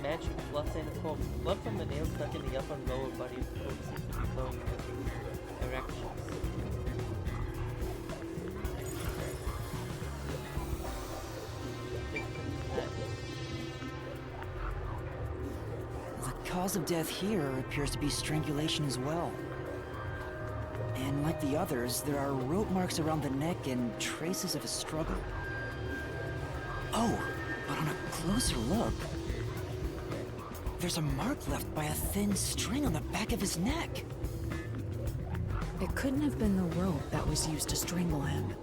Mansion blood stain and corpse. Blood from the nail stuck in the upper and lower body of the corpse seems to be flowing in different directions. The cause of death here appears to be strangulation as well. And like the others, there are rope marks around the neck and traces of a struggle. Oh, but on a closer look, there's a mark left by a thin string on the back of his neck. It couldn't have been the rope that was used to strangle him.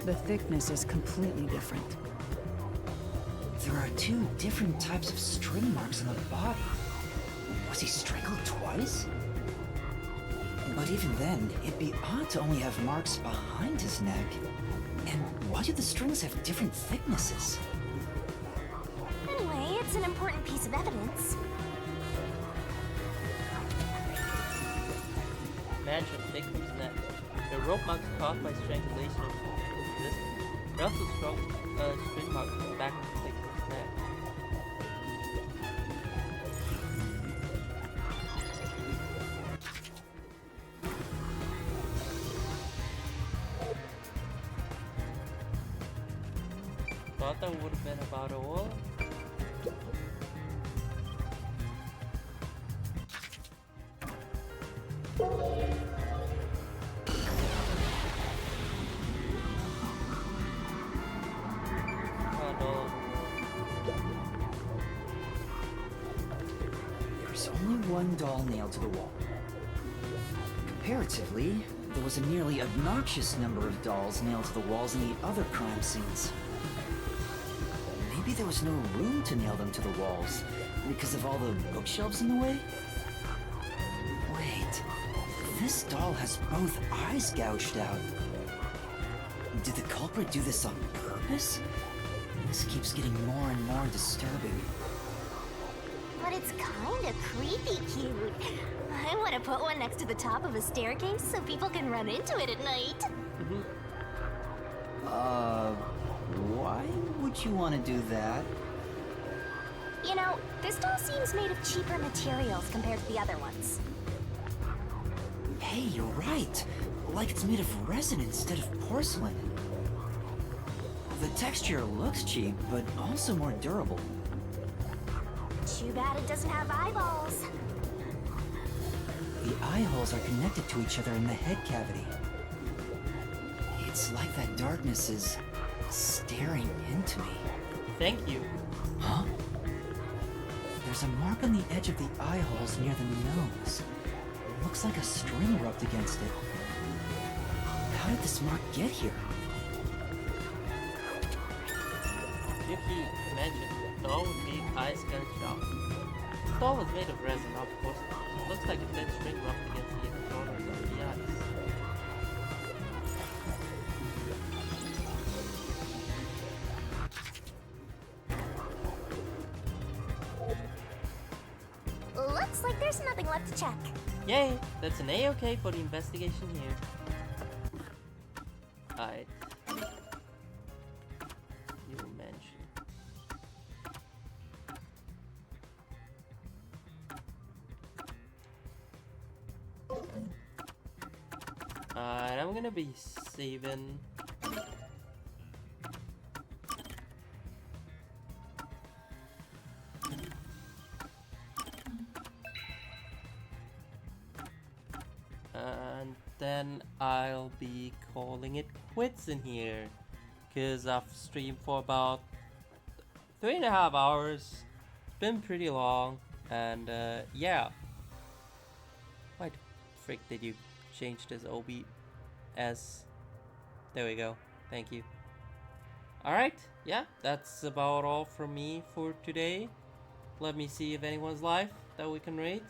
The thickness is completely different. There are two different types of string marks on the body. Was he strangled twice? But even then, it'd be odd to only have marks behind his neck. And why do the strings have different thicknesses? Anyway, it's an important piece of evidence. Mansion victim's neck. The rope marks caused by strangulation of this. There are also strong string marks on the back of the victim's neck. Thought that would have been about all. There's only one doll nailed to the wall. Comparatively, there was a nearly obnoxious number of dolls nailed to the walls in the other crime scenes. Maybe there was no room to nail them to the walls because of all the bookshelves in the way? Wait, this doll has both eyes gouged out. Did the culprit do this on purpose? This keeps getting more and more disturbing. But it's kinda creepy cute. I want to put one next to the top of a staircase so people can run into it at night. Why would you want to do that? You know, this doll seems made of cheaper materials compared to the other ones. Hey, you're right. Like it's made of resin instead of porcelain. The texture looks cheap, but also more durable. Too bad it doesn't have eyeballs. The eye holes are connected to each other in the head cavity. It's like that darkness is staring into me. Thank you. Huh? There's a mark on the edge of the eye holes near the nose. Looks like a string rubbed against it. How did this mark get here? Yuki mentioned doll with big eyes gouged out. The doll was made of resin, of course. It looks like a thin string rubbed against the inner corners of the eyes. Looks like there's nothing left to check. Yay! That's an A-OK for the investigation here. Alright. You mentioned. Alright, I'm gonna be saving. And then I'll be calling it quits in here, because I've streamed for about 3.5 hours. It's been pretty long, and yeah. Why the frick did you change this OBS? There we go. Thank you. Alright, yeah, that's about all from me for today. Let me see if anyone's live that we can rate.